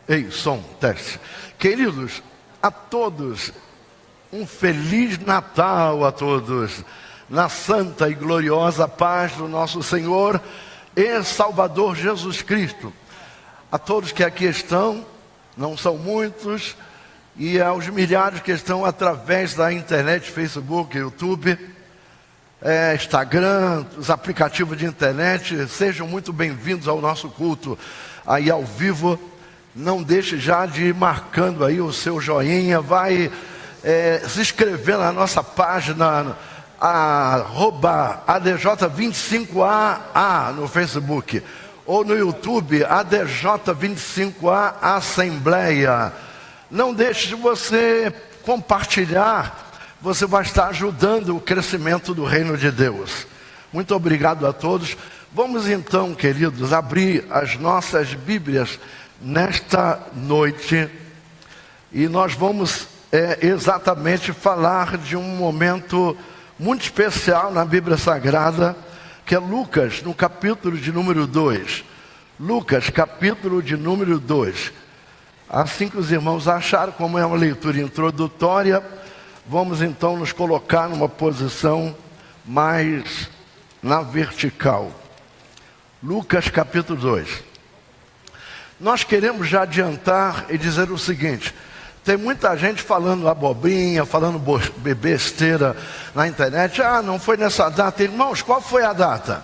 Ei, som, teste. Queridos, a todos, um Feliz Natal a todos, na santa e gloriosa paz do nosso Senhor e Salvador Jesus Cristo. A todos que aqui estão, não são muitos, e aos milhares que estão através da internet, Facebook, YouTube, Instagram, os aplicativos de internet, sejam muito bem-vindos ao nosso culto aí ao vivo. Não deixe já de ir marcando aí o seu joinha, vai se inscrever na nossa página, @ADJ25AA no Facebook, ou no YouTube, ADJ25A Assembleia. Não deixe de você compartilhar, você vai estar ajudando o crescimento do reino de Deus. Muito obrigado a todos. Vamos então, queridos, abrir as nossas Bíblias nesta noite, e nós vamos exatamente falar de um momento muito especial na Bíblia Sagrada, que é Lucas, no capítulo de número 2. Lucas, capítulo de número 2. Assim que os irmãos acharam, como é uma leitura introdutória, vamos então nos colocar numa posição mais na vertical. Lucas, capítulo 2. Nós queremos já adiantar e dizer o seguinte: tem muita gente falando abobrinha, falando besteira na internet. Não foi nessa data. Irmãos, qual foi a data?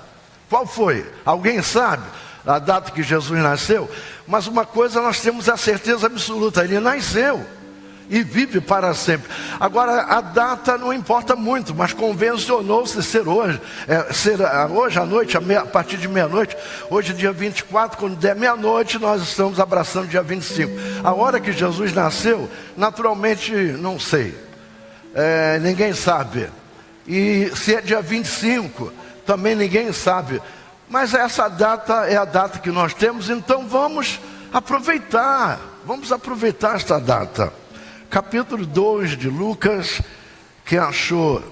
Qual foi? Alguém sabe a data que Jesus nasceu? Mas uma coisa nós temos a certeza absoluta: ele nasceu e vive para sempre. Agora, a data não importa muito, mas convencionou-se ser hoje. Hoje à noite, a partir de meia-noite. Hoje, dia 24, quando der meia-noite, nós estamos abraçando dia 25. A hora que Jesus nasceu, naturalmente, não sei. Ninguém sabe. E se é dia 25, também ninguém sabe. Mas essa data é a data que nós temos, então vamos aproveitar. Vamos aproveitar esta data. Capítulo 2 de Lucas, quem achou,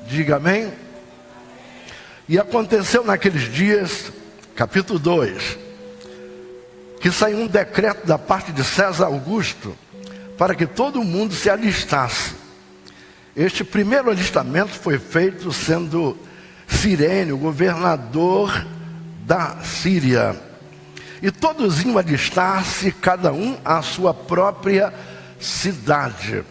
diga amém. E aconteceu naqueles dias, capítulo 2, que saiu um decreto da parte de César Augusto, para que todo mundo se alistasse. Este primeiro alistamento foi feito sendo Cirene, o governador da Síria. E todos iam alistar-se, cada um à sua própria cidade.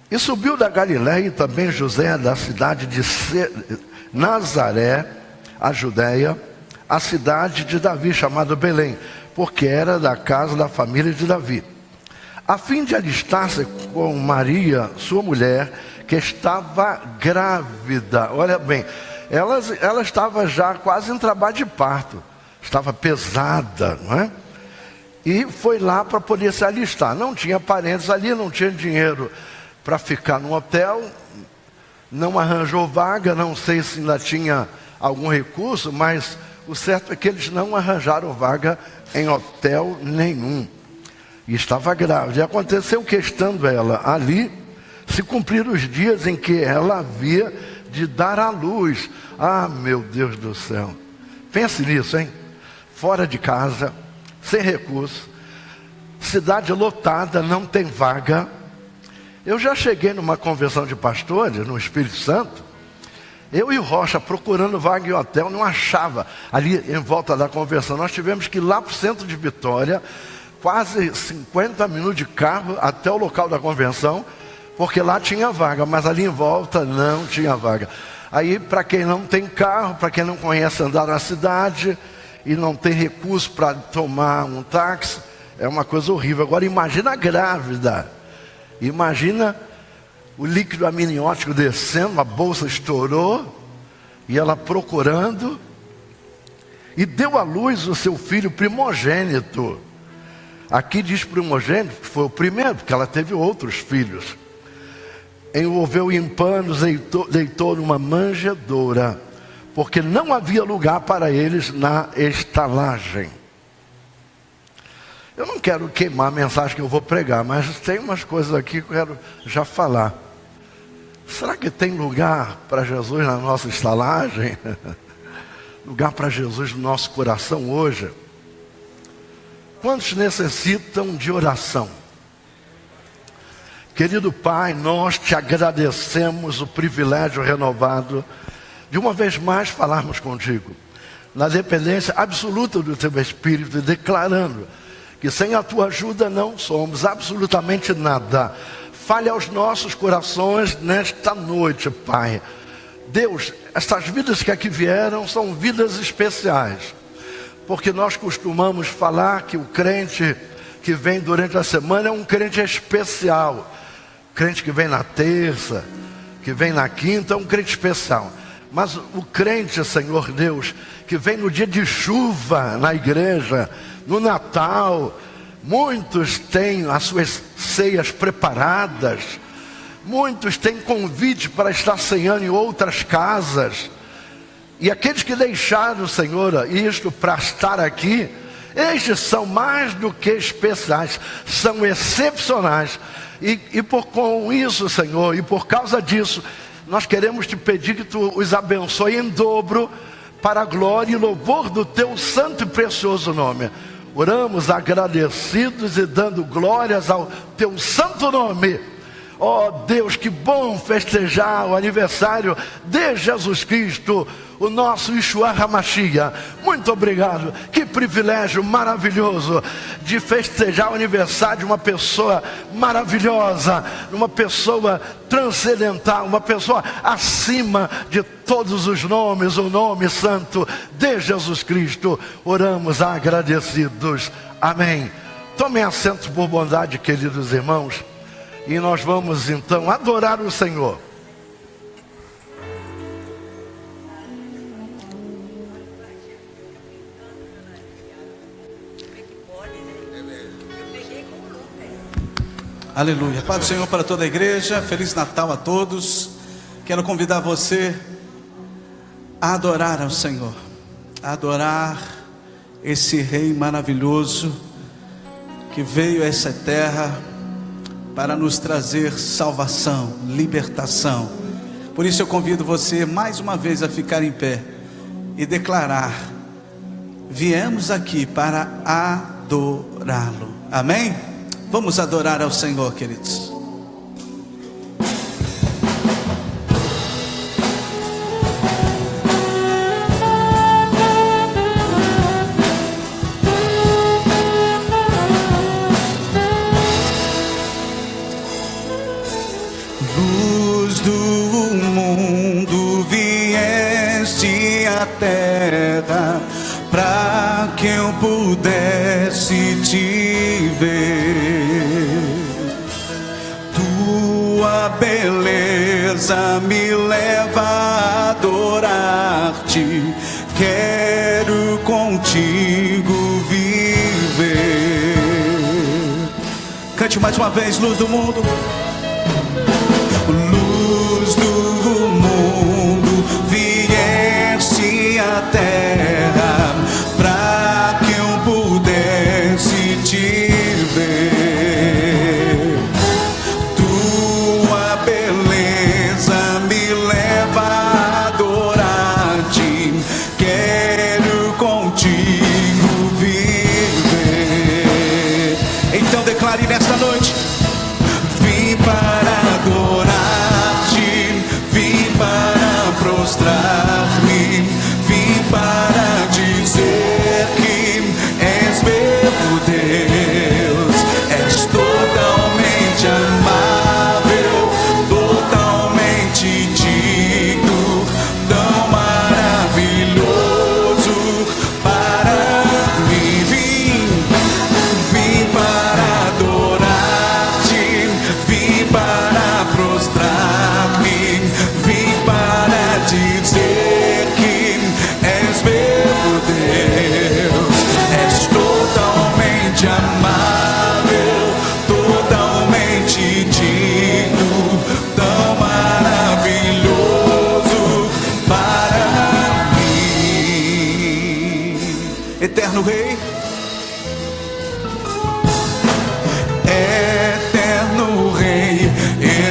E subiu da Galiléia também José da cidade de Nazaré, a Judéia, a cidade de Davi, chamada Belém, porque era da casa da família de Davi, a fim de alistar-se com Maria, sua mulher, que estava grávida. Olha bem, ela estava já quase em trabalho de parto, estava pesada, não é? E foi lá para poder se alistar. Não tinha parentes ali, não tinha dinheiro para ficar no hotel, não arranjou vaga, não sei se ainda tinha algum recurso, mas o certo é que eles não arranjaram vaga em hotel nenhum. E estava grávida. E aconteceu que, estando ela ali, se cumpriram os dias em que ela havia de dar à luz. Meu Deus do céu. Pense nisso, hein? Fora de casa, sem recurso, cidade lotada, não tem vaga. Eu já cheguei numa convenção de pastores, no Espírito Santo, eu e o Rocha procurando vaga em hotel, não achava ali em volta da convenção. Nós tivemos que ir lá para o centro de Vitória, quase 50 minutos de carro até o local da convenção, porque lá tinha vaga, mas ali em volta não tinha vaga. Aí, para quem não tem carro, para quem não conhece andar na cidade e não tem recurso para tomar um táxi, é uma coisa horrível. Agora imagina a grávida, imagina o líquido amniótico descendo, a bolsa estourou, e ela procurando, e deu à luz o seu filho primogênito. Aqui diz primogênito, que foi o primeiro, porque ela teve outros filhos. Envolveu em panos, deitou numa manjedoura, porque não havia lugar para eles na estalagem. Eu não quero queimar a mensagem que eu vou pregar, mas tem umas coisas aqui que eu quero já falar. Será que tem lugar para Jesus na nossa estalagem? Lugar para Jesus no nosso coração hoje? quantos necessitam de oração? Querido Pai, nós te agradecemos o privilégio renovado de uma vez mais falarmos contigo, na dependência absoluta do teu Espírito, declarando que sem a tua ajuda não somos absolutamente nada. Fale aos nossos corações nesta noite, Pai. Deus, estas vidas que aqui vieram são vidas especiais, porque nós costumamos falar que o crente que vem durante a semana é um crente especial. Crente que vem na terça, que vem na quinta, é um crente especial. Mas o crente, Senhor Deus, que vem no dia de chuva na igreja, no Natal, muitos têm as suas ceias preparadas, muitos têm convite para estar ceando em outras casas. E aqueles que deixaram, Senhor, isto para estar aqui, estes são mais do que especiais, são excepcionais. Com isso, Senhor, e por causa disso, nós queremos te pedir que tu os abençoe em dobro, para a glória e louvor do teu santo e precioso nome. Oramos agradecidos e dando glórias ao teu santo nome. Oh Deus, que bom festejar o aniversário de Jesus Cristo, o nosso Yeshua HaMashiach. Muito obrigado, que privilégio maravilhoso de festejar o aniversário de uma pessoa maravilhosa, uma pessoa transcendental, uma pessoa acima de todos os nomes, o nome santo de Jesus Cristo. Oramos agradecidos, amém. Tomem assento por bondade, queridos irmãos, e nós vamos então adorar o Senhor. Aleluia. Pai do Senhor para toda a igreja, Feliz Natal a todos. Quero convidar você a adorar ao Senhor, a adorar esse Rei maravilhoso que veio a essa terra para nos trazer salvação, libertação. Por isso eu convido você mais uma vez a ficar em pé e declarar: viemos aqui para adorá-lo. Amém? Vamos adorar ao Senhor, queridos. Luz do mundo, vieste à terra para que eu pudesse te ver. Tua beleza me leva a adorar-te. Quero contigo viver. Cante mais uma vez, luz do mundo. Luz do mundo, vieste à terra para que eu pudesse te ver. Tua beleza me leva a adorar-te. Quero contigo viver. Então declare nesta noite: vim para adorar-te, vim para prostrar-me, vim para dizer que és meu Deus, és totalmente amável, totalmente digno, tão maravilhoso para mim. Vim para adorar-te, vim para prostrar-me, vim para dizer que és meu Deus, és totalmente amável, totalmente digno, tão maravilhoso para mim. Eterno Rei, Eterno Rei,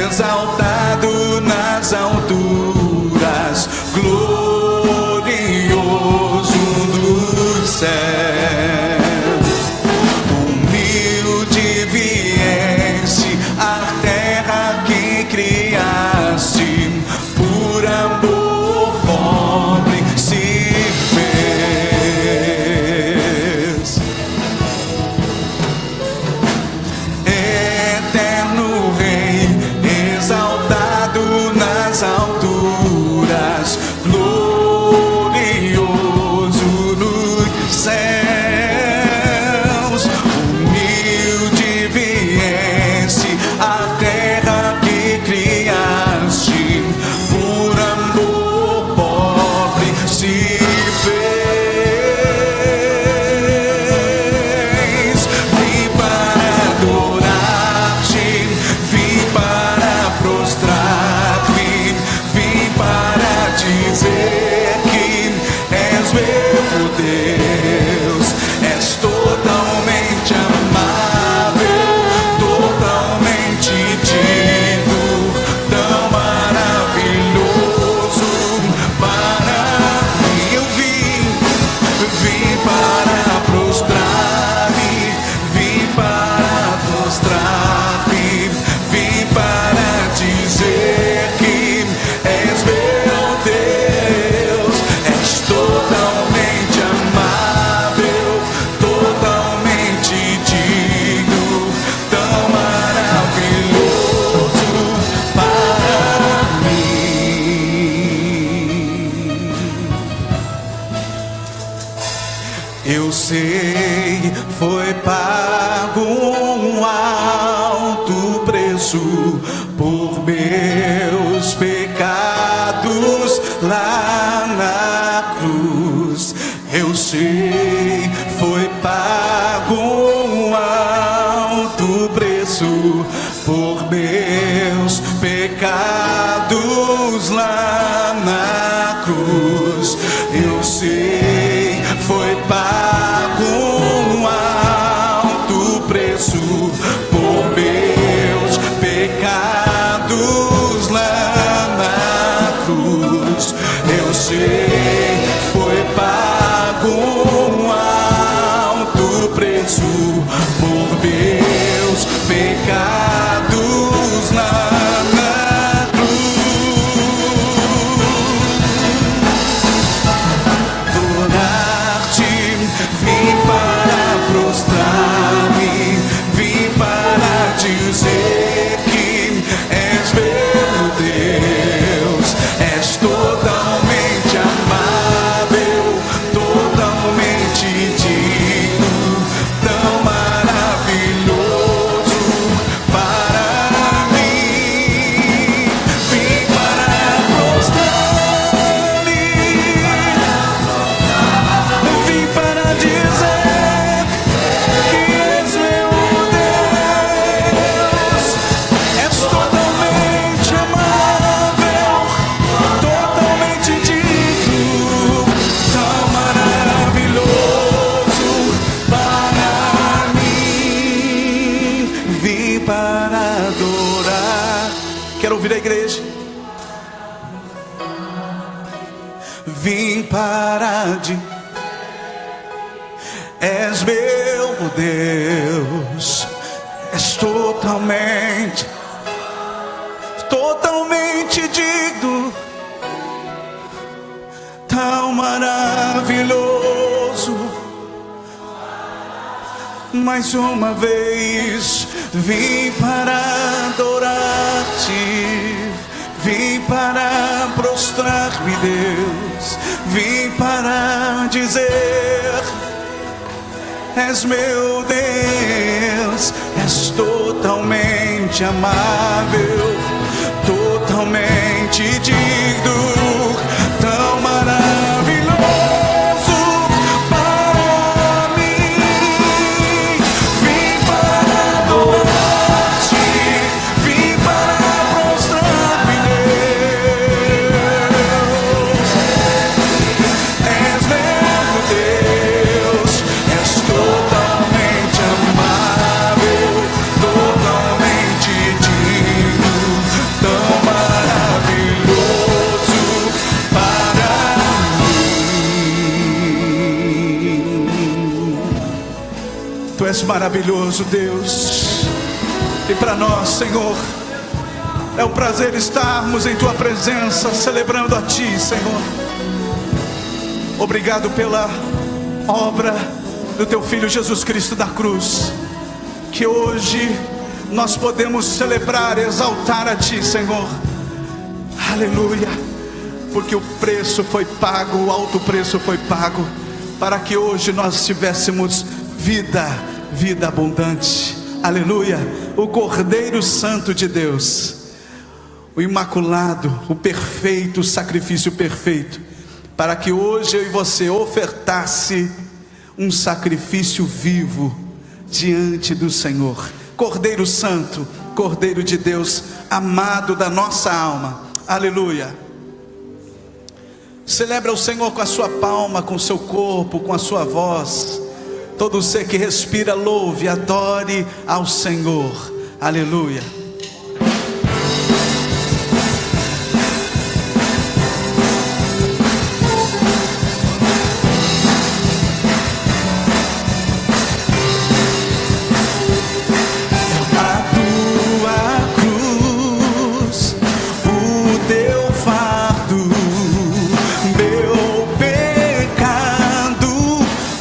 exaltado nas alturas, glorioso dos céus. Eu sei, foi pago um alto preço por meus pecados lá na cruz. Eu sei, foi pago um alto preço por meus pecados lá na cruz. Eu sei, foi pago um alto preço por meus pecados lá na cruz. Eu sei, foi pago um alto preço por meus pecados lá na cruz. Adorar-te, vim para prostrar-me, vim para dizer que és meu Deus, és totalmente amável, totalmente digno, tão maravilhoso para mim. Vim para prostrar-me, vim para dizer que és meu Deus, és totalmente amável, totalmente digno, tão maravilhoso para mim. Vim para adorar. Quero ouvir a igreja. Vim para és meu Deus, és totalmente, totalmente digno, tão maravilhoso. Mais uma vez, vim para adorar-te, vim para prostrar-me, Deus, vim para dizer: és meu Deus, és totalmente amável, totalmente digno, tão maravilhoso para mim. Vim para adorar-te, vim para prostrar-me, Deus. És meu Deus, és totalmente amável, totalmente digno, tão maravilhoso para mim. Tu és maravilhoso, Deus, e para nós, Senhor, é um prazer estarmos em Tua presença, celebrando a Ti, Senhor. Obrigado pela obra do Teu Filho Jesus Cristo da cruz, que hoje nós podemos celebrar, exaltar a Ti, Senhor. Aleluia, porque o preço foi pago, o alto preço foi pago, para que hoje nós tivéssemos vida, vida abundante. Aleluia, o Cordeiro Santo de Deus, o imaculado, o perfeito, o sacrifício perfeito, para que hoje eu e você ofertasse um sacrifício vivo diante do Senhor. Cordeiro Santo, Cordeiro de Deus, amado da nossa alma. Aleluia. Celebra o Senhor com a sua palma, com o seu corpo, com a sua voz. Todo ser que respira, louve, adore ao Senhor. Aleluia.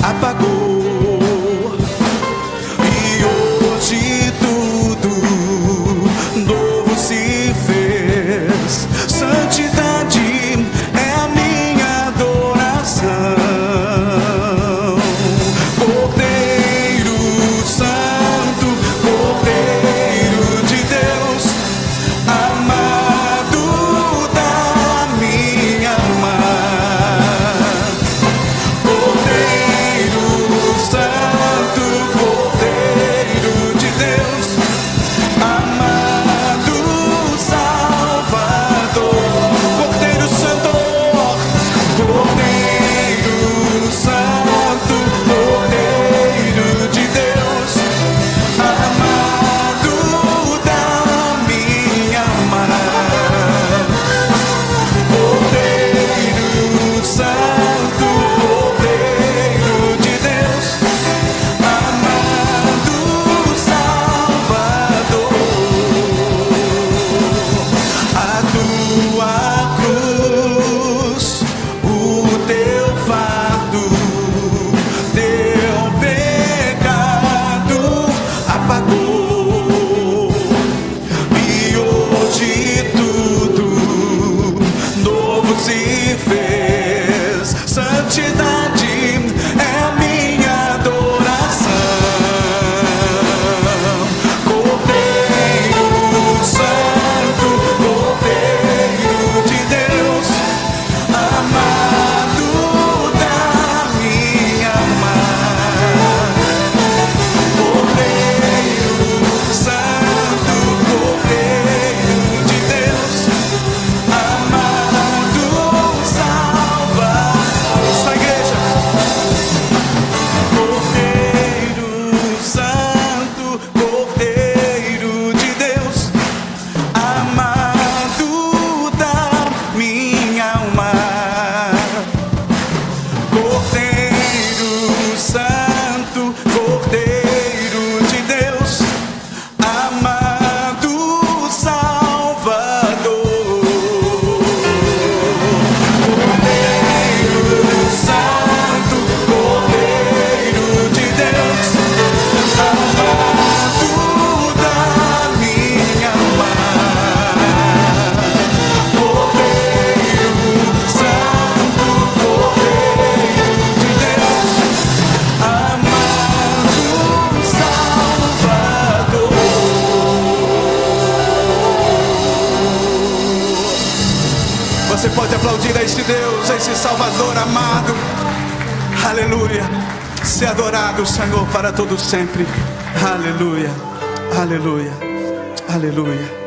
Apagou, e hoje tudo Deus, esse Salvador amado. Aleluia. Ser adorado, Senhor, para todo sempre. Aleluia, aleluia, aleluia.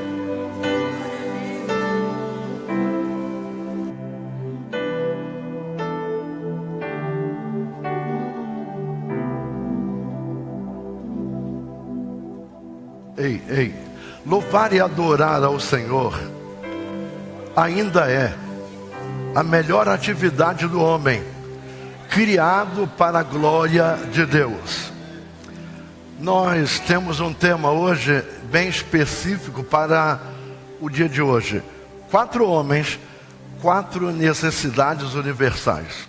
Ei, louvar e adorar ao Senhor ainda é a melhor atividade do homem, criado para a glória de Deus. Nós temos um tema hoje bem específico para o dia de hoje. 4 homens, 4 necessidades universais.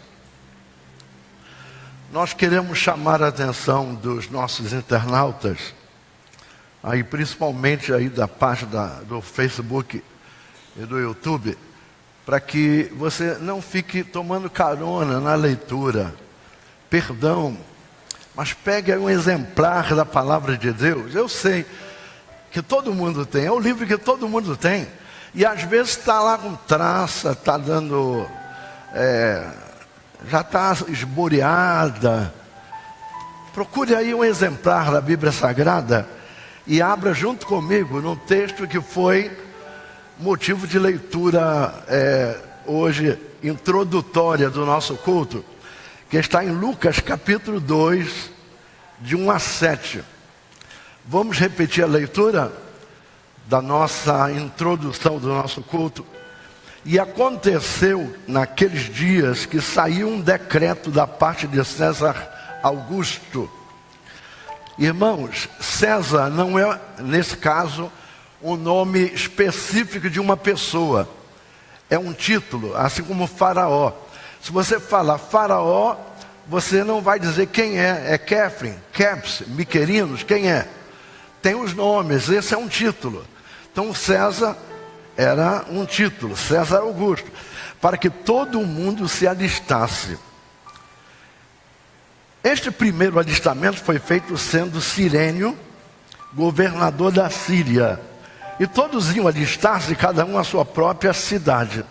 Nós queremos chamar a atenção dos nossos internautas, aí principalmente aí da página do Facebook e do YouTube, para que você não fique tomando carona na leitura. Perdão, mas pegue aí um exemplar da palavra de Deus. Eu sei que todo mundo tem, é o livro que todo mundo tem. E às vezes está lá com traça, está dando, já está esboreada. Procure aí um exemplar da Bíblia Sagrada e abra junto comigo num texto que foi motivo de leitura hoje, introdutória do nosso culto, que está em Lucas capítulo 2, de 1 a 7. Vamos repetir a leitura da nossa introdução do nosso culto. E aconteceu naqueles dias que saiu um decreto da parte de César Augusto. Irmãos, César não é, nesse caso, um nome específico de uma pessoa. É um título, assim como Faraó. Se você falar Faraó, você não vai dizer quem é. É Kéfrin, Keps, Miquerinos, quem é? Tem os nomes, esse é um título. Então César era um título, César Augusto, para que todo mundo se alistasse. Este primeiro alistamento foi feito sendo Cirênio governador da Síria. E todos iam alistar-se, cada um à sua própria cidade.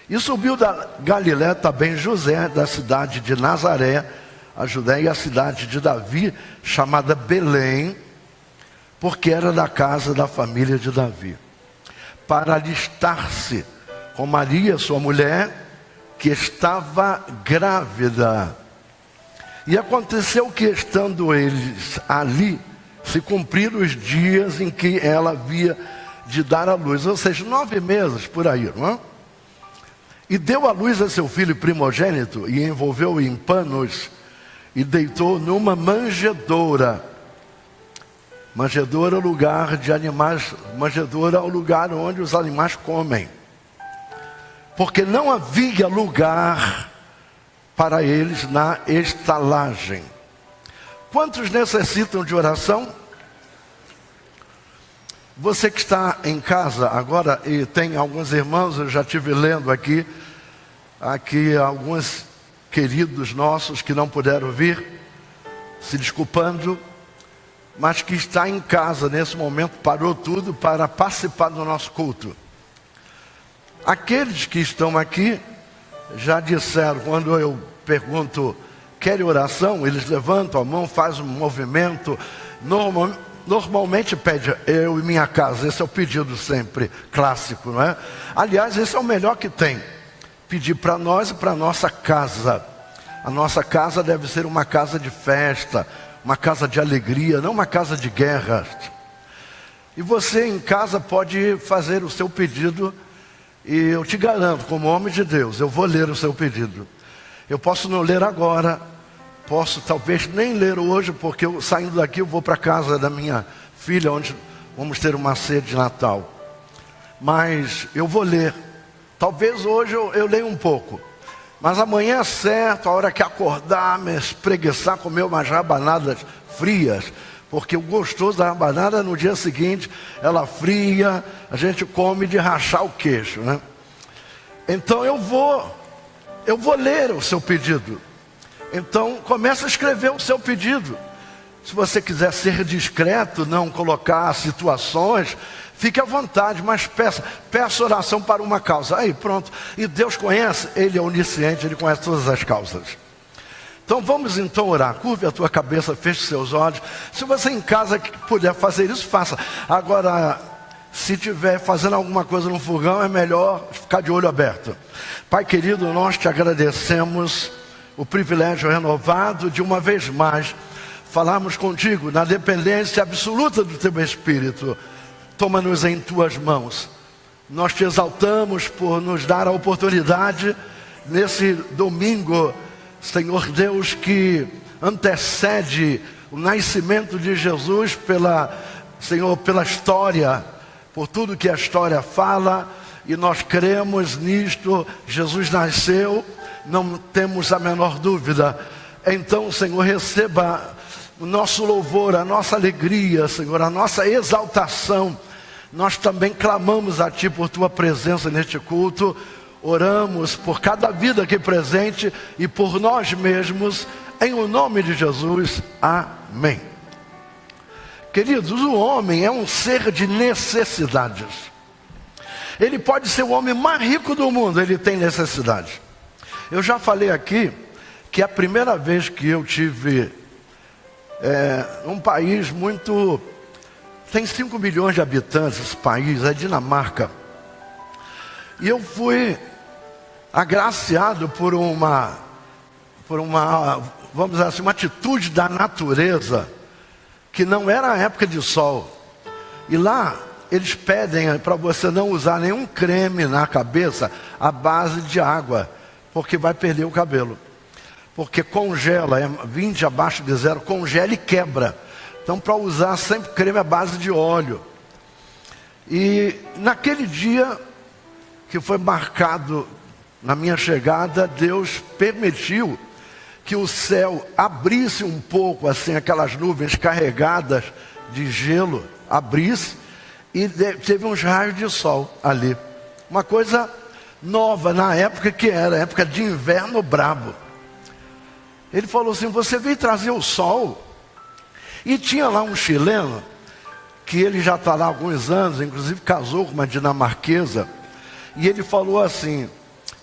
E subiu da Galiléia também José, da cidade de Nazaré, a Judéia, a cidade de Davi, chamada Belém, porque era da casa da família de Davi, para alistar-se com Maria, sua mulher, que estava grávida. E aconteceu que, estando eles ali, se cumpriram os dias em que ela havia de dar à luz, ou seja, 9 meses por aí, não é? E deu à luz a seu filho primogênito, e envolveu-o em panos, e deitou numa manjedoura. Manjedoura é o lugar de animais, manjedoura é o lugar onde os animais comem. Porque não havia lugar para eles na estalagem. Quantos necessitam de oração? Você que está em casa agora, e tem alguns irmãos, eu já estive lendo aqui alguns queridos nossos que não puderam vir, se desculpando, mas que está em casa nesse momento, parou tudo para participar do nosso culto. Aqueles que estão aqui já disseram, quando eu pergunto, querem oração? Eles levantam a mão, fazem um movimento, normalmente pede eu e minha casa. Esse é o pedido sempre clássico, não é? Aliás, esse é o melhor que tem, pedir para nós e para a nossa casa. A nossa casa deve ser uma casa de festa, uma casa de alegria, não uma casa de guerra. E você em casa pode fazer o seu pedido, e eu te garanto, como homem de Deus, eu vou ler o seu pedido. Eu posso não ler agora, posso talvez nem ler hoje, porque eu, saindo daqui eu vou para a casa da minha filha, onde vamos ter uma ceia de Natal. Mas eu vou ler. Talvez hoje eu leia um pouco. Mas amanhã é certo, a hora que acordar, me espreguiçar, comer umas rabanadas frias. Porque o gostoso da rabanada, no dia seguinte, ela fria, a gente come de rachar o queixo, né? Então eu vou ler o seu pedido. Então, comece a escrever o seu pedido. Se você quiser ser discreto, não colocar situações, fique à vontade, mas peça oração para uma causa. Aí pronto, e Deus conhece, Ele é onisciente, Ele conhece todas as causas. Então vamos então orar. Curve a tua cabeça, feche seus olhos. Se você em casa puder fazer isso, faça. Agora, se estiver fazendo alguma coisa no fogão, é melhor ficar de olho aberto. Pai querido, nós te agradecemos o privilégio renovado de uma vez mais falarmos contigo na dependência absoluta do teu Espírito. Toma-nos em tuas mãos. Nós te exaltamos por nos dar a oportunidade nesse domingo, Senhor Deus, que antecede o nascimento de Jesus Senhor, pela história, por tudo que a história fala, e nós cremos nisto. Jesus nasceu, não temos a menor dúvida. Então, Senhor, receba o nosso louvor, a nossa alegria, Senhor, a nossa exaltação. Nós também clamamos a Ti por Tua presença neste culto. Oramos por cada vida aqui presente e por nós mesmos, em o nome de Jesus. Amém. Queridos, o homem é um ser de necessidades. Ele pode ser o homem mais rico do mundo, ele tem necessidade. Eu já falei aqui que a primeira vez que eu tive um país muito... Tem 5 milhões de habitantes esse país, é Dinamarca. E eu fui agraciado por uma, vamos dizer assim, uma atitude da natureza, que não era a época de sol. E lá eles pedem para você não usar nenhum creme na cabeça à base de água, porque vai perder o cabelo. Porque congela, 20 abaixo de zero, congela e quebra. Então, para usar sempre creme à base de óleo. E naquele dia que foi marcado na minha chegada, Deus permitiu que o céu abrisse um pouco, assim, aquelas nuvens carregadas de gelo, abrisse, e teve uns raios de sol ali. Uma coisa nova na época, que era a época de inverno brabo. Ele falou assim: você veio trazer o sol? E tinha lá um chileno, que ele já está lá há alguns anos, inclusive casou com uma dinamarquesa, e ele falou assim: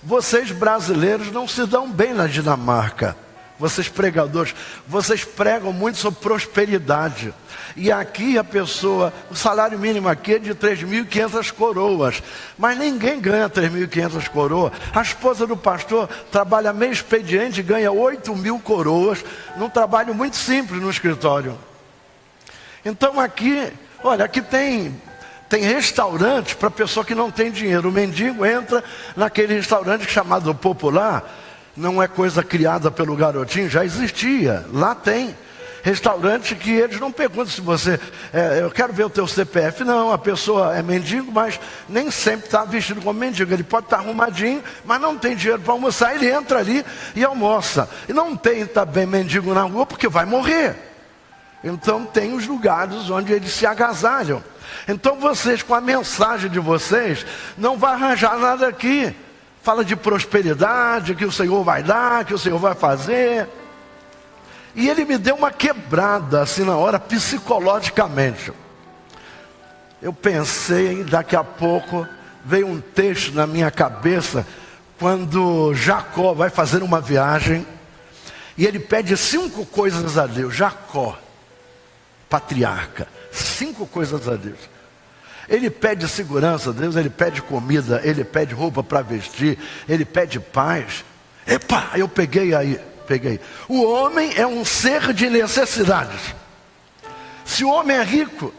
vocês brasileiros não se dão bem na Dinamarca, vocês pregadores, vocês pregam muito sobre prosperidade, e aqui a pessoa, o salário mínimo aqui é de 3.500 coroas, mas ninguém ganha 3.500 coroas. A esposa do pastor trabalha meio expediente e ganha 8.000 coroas, num trabalho muito simples no escritório. Então aqui, olha, aqui tem restaurantes para pessoa que não tem dinheiro. O mendigo entra naquele restaurante chamado Popular, não é coisa criada pelo garotinho, já existia, lá tem restaurante que eles não perguntam se você, eu quero ver o teu CPF, não, a pessoa é mendigo, mas nem sempre está vestido como mendigo, ele pode estar arrumadinho, mas não tem dinheiro para almoçar, ele entra ali e almoça. E não tem também mendigo na rua, porque vai morrer. Então tem os lugares onde eles se agasalham. Então vocês, com a mensagem de vocês, não vai arranjar nada aqui. Fala de prosperidade, que o Senhor vai dar, que o Senhor vai fazer. E ele me deu uma quebrada, assim, na hora, psicologicamente. Eu pensei, daqui a pouco, veio um texto na minha cabeça, quando Jacó vai fazer uma viagem, e ele pede 5 coisas a Deus. Jacó, patriarca, 5 coisas a Deus. Ele pede segurança a Deus, ele pede comida, ele pede roupa para vestir, ele pede paz. Epa, eu peguei. O homem é um ser de necessidades. Se o homem é rico,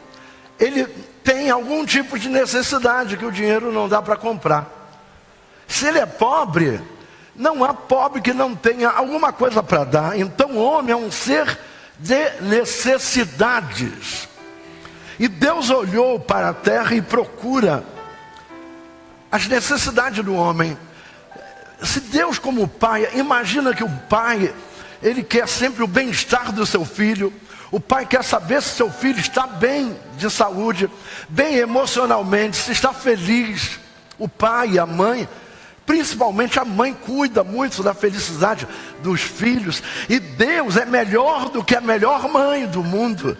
ele tem algum tipo de necessidade que o dinheiro não dá para comprar. Se ele é pobre, não há pobre que não tenha alguma coisa para dar. Então o homem é um ser de necessidades. E Deus olhou para a terra e procura as necessidades do homem. Se Deus, como pai, imagina que o pai, ele quer sempre o bem-estar do seu filho. O pai quer saber se seu filho está bem de saúde, bem emocionalmente, se está feliz. O pai e a mãe Principalmente a mãe cuida muito da felicidade dos filhos. E Deus é melhor do que a melhor mãe do mundo,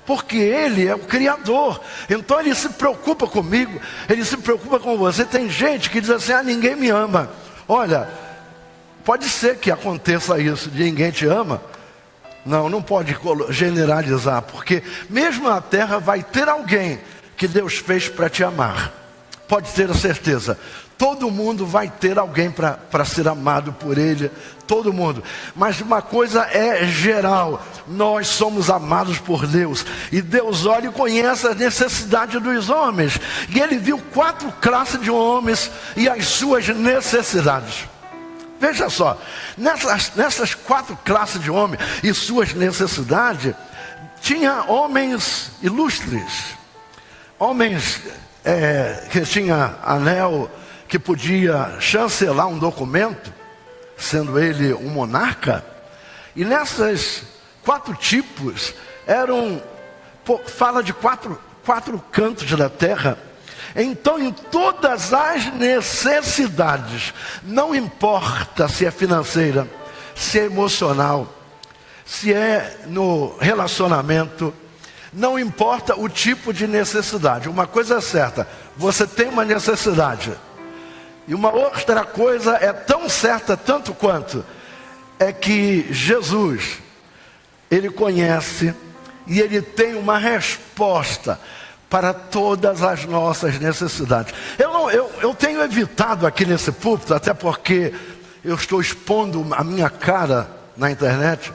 porque Ele é o Criador. Então Ele se preocupa comigo, Ele se preocupa com você. Tem gente que diz assim: ninguém me ama. Olha, pode ser que aconteça isso, de ninguém te ama. Não pode generalizar, porque mesmo na terra vai ter alguém que Deus fez para te amar. Pode ter a certeza. Todo mundo vai ter alguém para ser amado por Ele. Todo mundo. Mas uma coisa é geral: nós somos amados por Deus. E Deus olha e conhece a necessidade dos homens. E Ele viu 4 classes de homens e as suas necessidades. Veja só, nessas 4 classes de homens e suas necessidades, tinha homens ilustres. Homens que tinham anel, que podia chancelar um documento, sendo ele um monarca. E nessas 4 tipos, fala de quatro cantos da terra. Então, em todas as necessidades, não importa se é financeira, se é emocional, se é no relacionamento, não importa o tipo de necessidade. Uma coisa é certa: você tem uma necessidade. E uma outra coisa é tão certa tanto quanto, é que Jesus, Ele conhece e Ele tem uma resposta para todas as nossas necessidades. Eu tenho evitado aqui nesse púlpito, até porque eu estou expondo a minha cara na internet.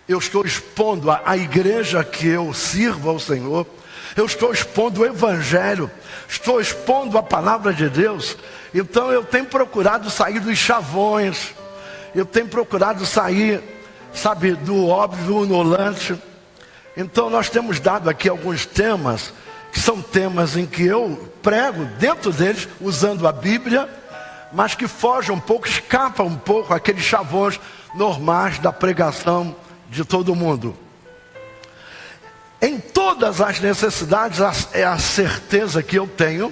Eu estou expondo a igreja que eu sirvo ao Senhor. Eu estou expondo o Evangelho. Estou expondo a palavra de Deus. Então eu tenho procurado sair dos chavões. Eu tenho procurado sair, do óbvio, do inolante. Então nós temos dado aqui alguns temas, que são temas em que eu prego dentro deles, usando a Bíblia, mas que fogem um pouco, escapam um pouco aqueles chavões normais da pregação de todo mundo. Em todas as necessidades, a certeza que eu tenho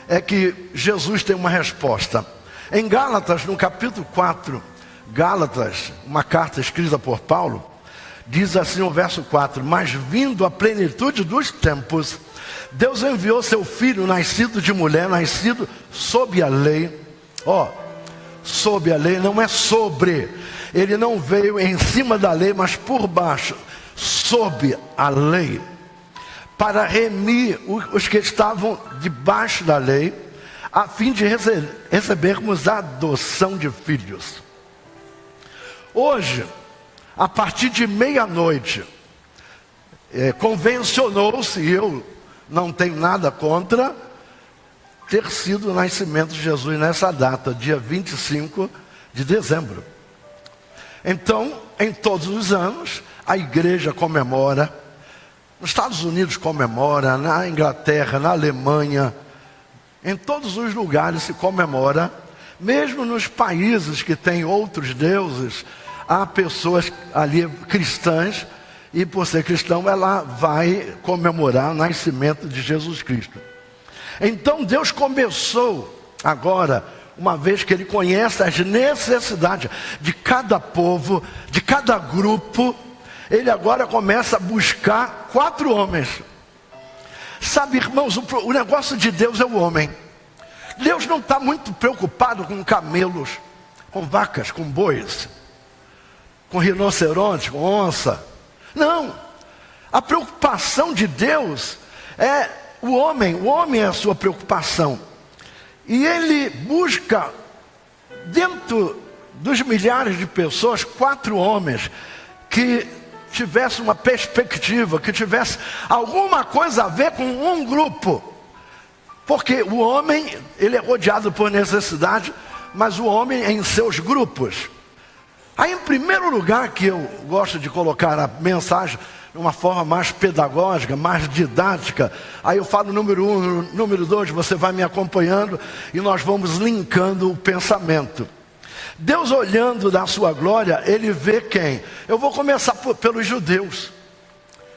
é que Jesus tem uma resposta. Em Gálatas, no capítulo 4, Gálatas, uma carta escrita por Paulo, diz assim no verso 4: mas vindo a plenitude dos tempos, Deus enviou seu Filho, nascido de mulher, nascido sob a lei. Sob a lei, não é sobre. Ele não veio em cima da lei, mas por baixo, sob a lei, para remir os que estavam debaixo da lei, a fim de recebermos a adoção de filhos. Hoje, a partir de meia-noite, convencionou-se, e eu não tenho nada contra, ter sido o nascimento de Jesus nessa data, dia 25 de dezembro. Então, em todos os anos, a igreja comemora. Nos Estados Unidos comemora, na Inglaterra, na Alemanha, em todos os lugares se comemora. Mesmo nos países que têm outros deuses, há pessoas ali cristãs, e por ser cristão ela vai comemorar o nascimento de Jesus Cristo. Então Deus começou agora, uma vez que Ele conhece as necessidades de cada povo, de cada grupo, Ele agora começa a buscar 4 homens. Sabe, irmãos, o negócio de Deus é o homem. Deus não está muito preocupado com camelos, com vacas, com bois, com rinoceronte, com onça. Não, a preocupação de Deus é o homem é a sua preocupação. E Ele busca, dentro dos milhares de pessoas, 4 homens que tivessem uma perspectiva, que tivessem alguma coisa a ver com um grupo. Porque o homem, ele é rodeado por necessidade, mas o homem é em seus grupos. Aí, em primeiro lugar, que eu gosto de colocar a mensagem de uma forma mais pedagógica, mais didática, aí eu falo número 1, número 2, você vai me acompanhando e nós vamos linkando o pensamento. Deus, olhando da sua glória, Ele vê quem? Eu vou começar pelos judeus.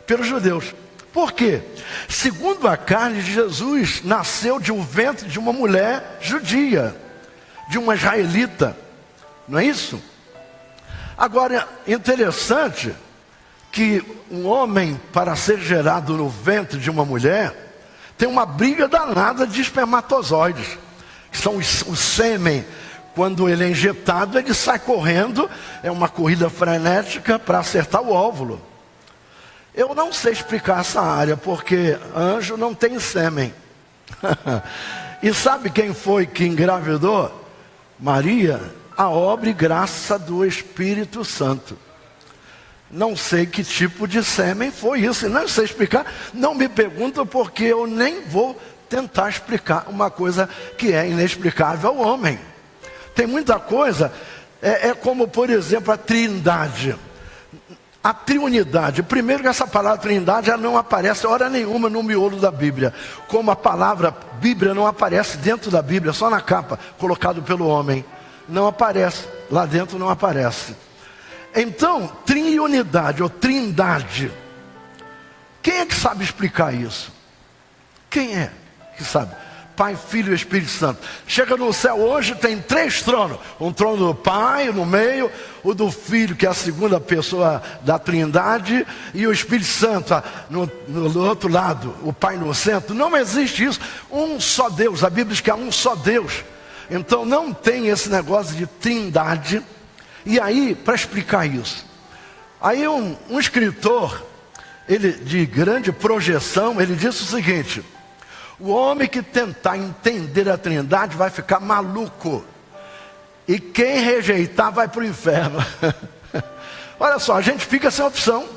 Pelos judeus. Por quê? Segundo a carne, Jesus nasceu de um ventre de uma mulher judia. de uma israelita, não é isso? Agora, interessante que um homem, para ser gerado no ventre de uma mulher, tem uma briga danada de espermatozoides, que são o sêmen. Quando ele é injetado, ele sai correndo, é uma corrida frenética para acertar o óvulo. Eu não sei explicar essa área, porque anjo não tem sêmen. E sabe quem foi que engravidou? Maria, a obra e graça do Espírito Santo. Não sei que tipo de sêmen foi isso, não sei explicar. Não me pergunta, porque eu nem vou tentar explicar uma coisa que é inexplicável ao homem. Tem muita coisa, é como, por exemplo, a trindade, a triunidade. Primeiro que essa palavra trindade já não aparece hora nenhuma no miolo da Bíblia. Como a palavra Bíblia não aparece dentro da Bíblia, só na capa, colocado pelo homem. Não aparece, lá dentro não aparece. Então, triunidade ou trindade. Quem é que sabe explicar isso? Quem é que sabe? Pai, Filho e Espírito Santo. Chega no céu hoje, tem 3 tronos. Um trono do Pai no meio, o do Filho, que é a segunda pessoa da Trindade, e o Espírito Santo no outro lado, o Pai no centro. Não existe isso. Um só Deus. A Bíblia diz que há um só Deus. Então não tem esse negócio de trindade. E aí, para explicar isso, aí um escritor, ele de grande projeção, ele disse o seguinte: o homem que tentar entender a trindade vai ficar maluco, e quem rejeitar vai para o inferno. Olha só, a gente fica sem opção.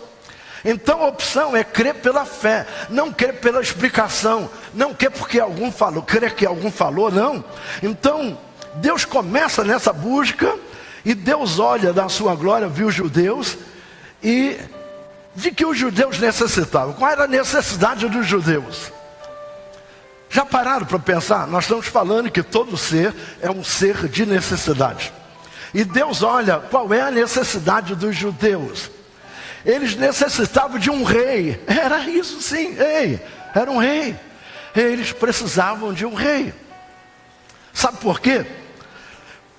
Então a opção é crer pela fé, não crer pela explicação, não crer porque algum falou, crer que algum falou, não. Então Deus começa nessa busca, e Deus olha da sua glória, viu os judeus, e de que os judeus necessitavam. Qual era a necessidade dos judeus? Já pararam para pensar? Nós estamos falando que todo ser é um ser de necessidade. E Deus olha qual é a necessidade dos judeus. Eles necessitavam de um rei. Era isso sim, era um rei. Eles precisavam de um rei. Sabe por quê?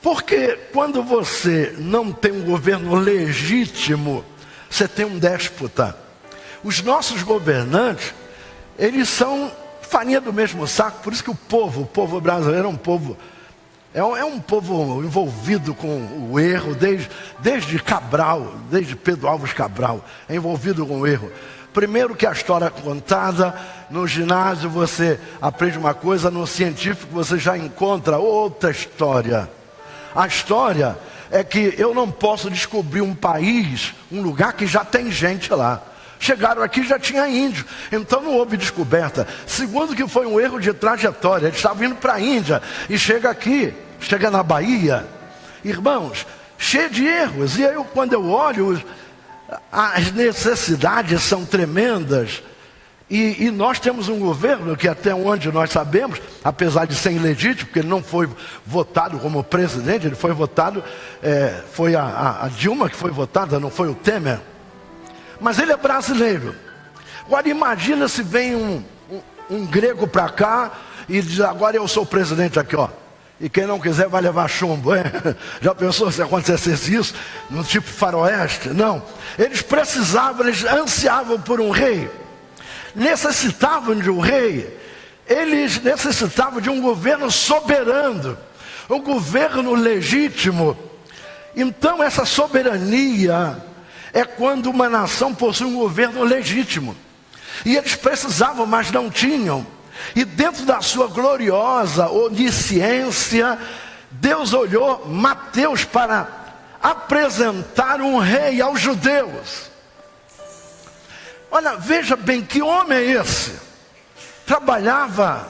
Porque quando você não tem um governo legítimo, você tem um déspota. Os nossos governantes, eles são farinha do mesmo saco. Por isso que o povo brasileiro é um povo, é um povo envolvido com o erro, desde Cabral, desde Pedro Álvares Cabral, é envolvido com o erro. Primeiro que a história é contada, no ginásio você aprende uma coisa, no científico você já encontra outra história. A história é que eu não posso descobrir um país, um lugar que já tem gente lá. Chegaram aqui, já tinha índio, então não houve descoberta. Segundo que foi um erro de trajetória, eles estavam indo para a Índia, e chega aqui, chega na Bahia, irmãos, cheio de erros. E aí quando eu olho, as necessidades são tremendas. E nós temos um governo que, até onde nós sabemos, apesar de ser ilegítimo, porque ele não foi votado como presidente, ele foi votado, foi a Dilma que foi votada, não foi o Temer. Mas ele é brasileiro. Agora imagina se vem um grego para cá e diz: agora eu sou o presidente aqui, ó. E quem não quiser vai levar chumbo. Já pensou se acontecesse isso no tipo faroeste? Não. Eles precisavam, eles ansiavam por um rei. Necessitavam de um rei. Eles necessitavam de um governo soberano, um governo legítimo. Então essa soberania é quando uma nação possui um governo legítimo. E eles precisavam, mas não tinham. E dentro da sua gloriosa onisciência, Deus olhou Mateus para apresentar um rei aos judeus. Olha, veja bem, que homem é esse? Trabalhava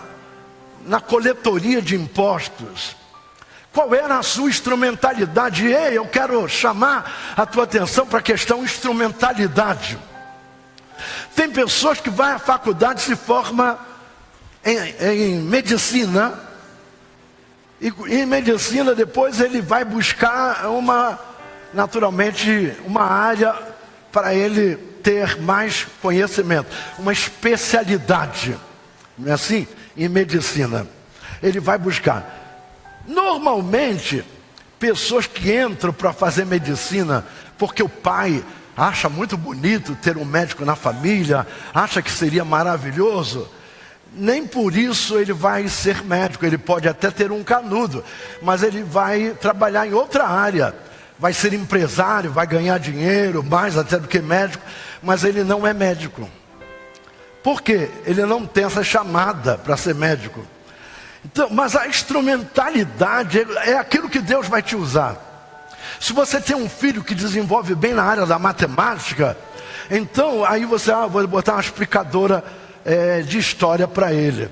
na coletoria de impostos. Qual era a sua instrumentalidade? Ei, eu quero chamar a tua atenção para a questão instrumentalidade. Tem pessoas que vão à faculdade e se formam em medicina. E em medicina depois ele vai buscar naturalmente uma área para ele ter mais conhecimento, uma especialidade, não é assim? Em medicina ele vai buscar. Normalmente, pessoas que entram para fazer medicina porque o pai acha muito bonito ter um médico na família, acha que seria maravilhoso, nem por isso ele vai ser médico. Ele pode até ter um canudo, mas ele vai trabalhar em outra área, vai ser empresário, vai ganhar dinheiro, mais até do que médico, mas ele não é médico. Por quê? Ele não tem essa chamada para ser médico. Então, mas a instrumentalidade é aquilo que Deus vai te usar. Se você tem um filho que desenvolve bem na área da matemática, então aí você vou botar uma explicadora de história para ele.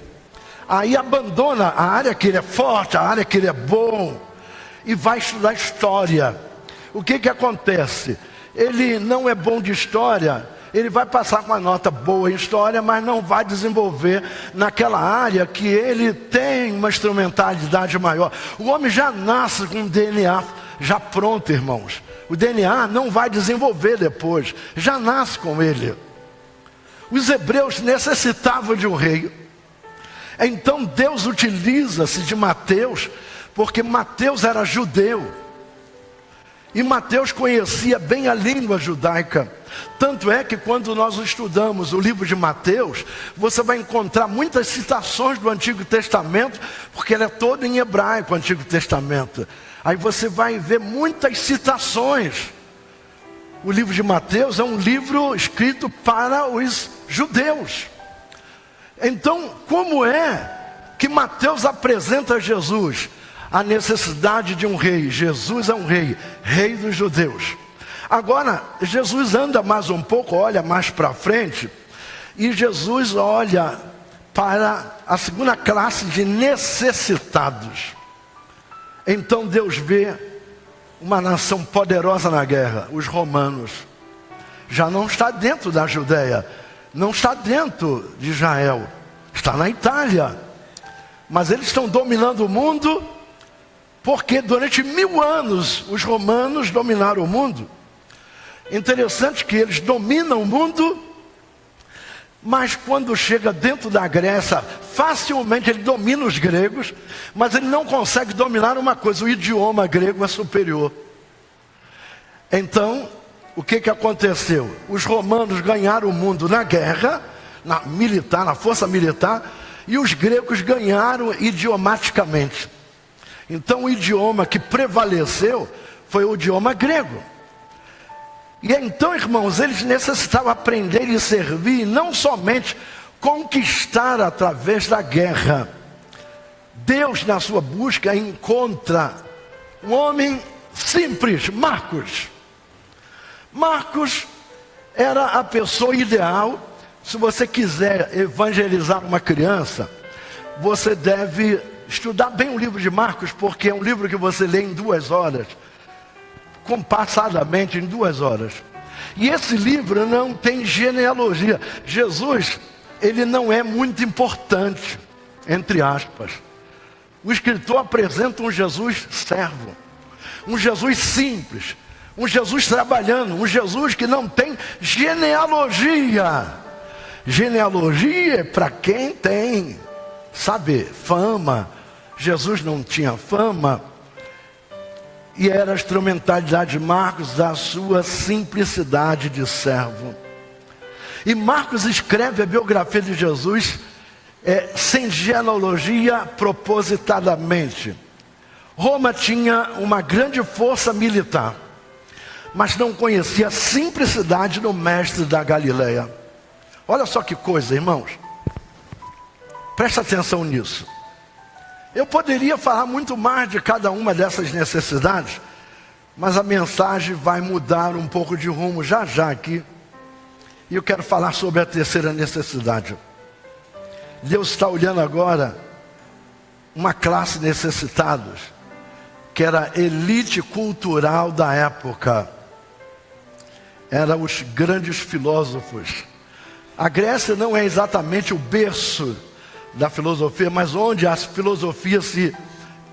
Aí abandona a área que ele é forte, a área que ele é bom, e vai estudar história. O que acontece? Ele não é bom de história, ele vai passar com uma nota boa em história, mas não vai desenvolver naquela área que ele tem uma instrumentalidade maior. O homem já nasce com um DNA já pronto, irmãos. O DNA não vai desenvolver depois, já nasce com ele. Os hebreus necessitavam de um rei. Então Deus utiliza-se de Mateus, porque Mateus era judeu. E Mateus conhecia bem a língua judaica. Tanto é que quando nós estudamos o livro de Mateus, você vai encontrar muitas citações do Antigo Testamento, porque ele é todo em hebraico, o Antigo Testamento. Aí você vai ver muitas citações. O livro de Mateus é um livro escrito para os judeus. Então, como é que Mateus apresenta Jesus? A necessidade de um rei. Jesus é um rei, rei dos judeus. Agora, Jesus anda mais um pouco, olha mais para frente, e Jesus olha para a segunda classe de necessitados. Então Deus vê uma nação poderosa na guerra, os romanos. Já não está dentro da Judéia, não está dentro de Israel, está na Itália. Mas eles estão dominando o mundo, porque durante 1000 anos os romanos dominaram o mundo. Interessante que eles dominam o mundo, mas quando chega dentro da Grécia, facilmente ele domina os gregos, mas ele não consegue dominar uma coisa: o idioma grego é superior. Então, o que aconteceu? Os romanos ganharam o mundo na guerra, na força militar, e os gregos ganharam idiomaticamente. Então o idioma que prevaleceu foi o idioma grego. E então, irmãos, eles necessitavam aprender e servir, não somente conquistar através da guerra. Deus, na sua busca, encontra um homem simples, Marcos. Marcos era a pessoa ideal. Se você quiser evangelizar uma criança, você deve estudar bem o livro de Marcos, porque é um livro que você lê em 2 horas. Compassadamente em 2 horas. E esse livro não tem genealogia. Jesus, ele não é muito importante, entre aspas. O escritor apresenta um Jesus servo, um Jesus simples, um Jesus trabalhando, um Jesus que não tem genealogia. Genealogia é para quem tem, sabe, fama. Jesus não tinha fama. E era a instrumentalidade de Marcos da sua simplicidade de servo. E Marcos escreve a biografia de Jesus sem genealogia, propositadamente. Roma tinha uma grande força militar, mas não conhecia a simplicidade do mestre da Galileia. Olha só que coisa, irmãos. Presta atenção nisso. Eu poderia falar muito mais de cada uma dessas necessidades, mas a mensagem vai mudar um pouco de rumo já aqui. E eu quero falar sobre a terceira necessidade. Deus está olhando agora uma classe de necessitados, que era a elite cultural da época. Eram os grandes filósofos. A Grécia não é exatamente o berço da filosofia, mas onde a filosofia se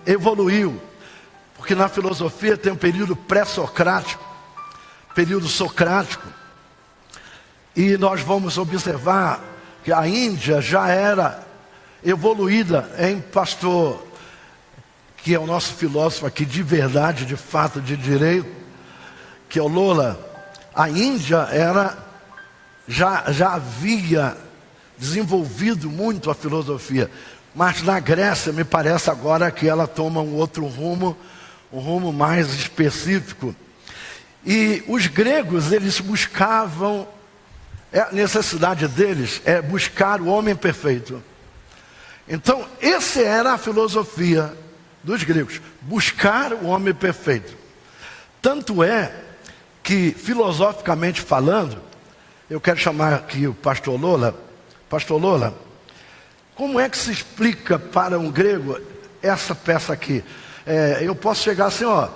evoluiu. Porque na filosofia tem um período pré-socrático, período socrático. E nós vamos observar que a Índia já era evoluída em pastor que é o nosso filósofo aqui de verdade, de fato, de direito, que é o Lola, a Índia já havia desenvolvido muito a filosofia, mas na Grécia me parece agora que ela toma um outro rumo, um rumo mais específico. E os gregos, eles buscavam, a necessidade deles é buscar o homem perfeito. Então, essa era a filosofia dos gregos, buscar o homem perfeito. Tanto é que, filosoficamente falando, eu quero chamar aqui o pastor Lola. Pastor Lola, como é que se explica para um grego essa peça aqui? Eu posso chegar assim, ó,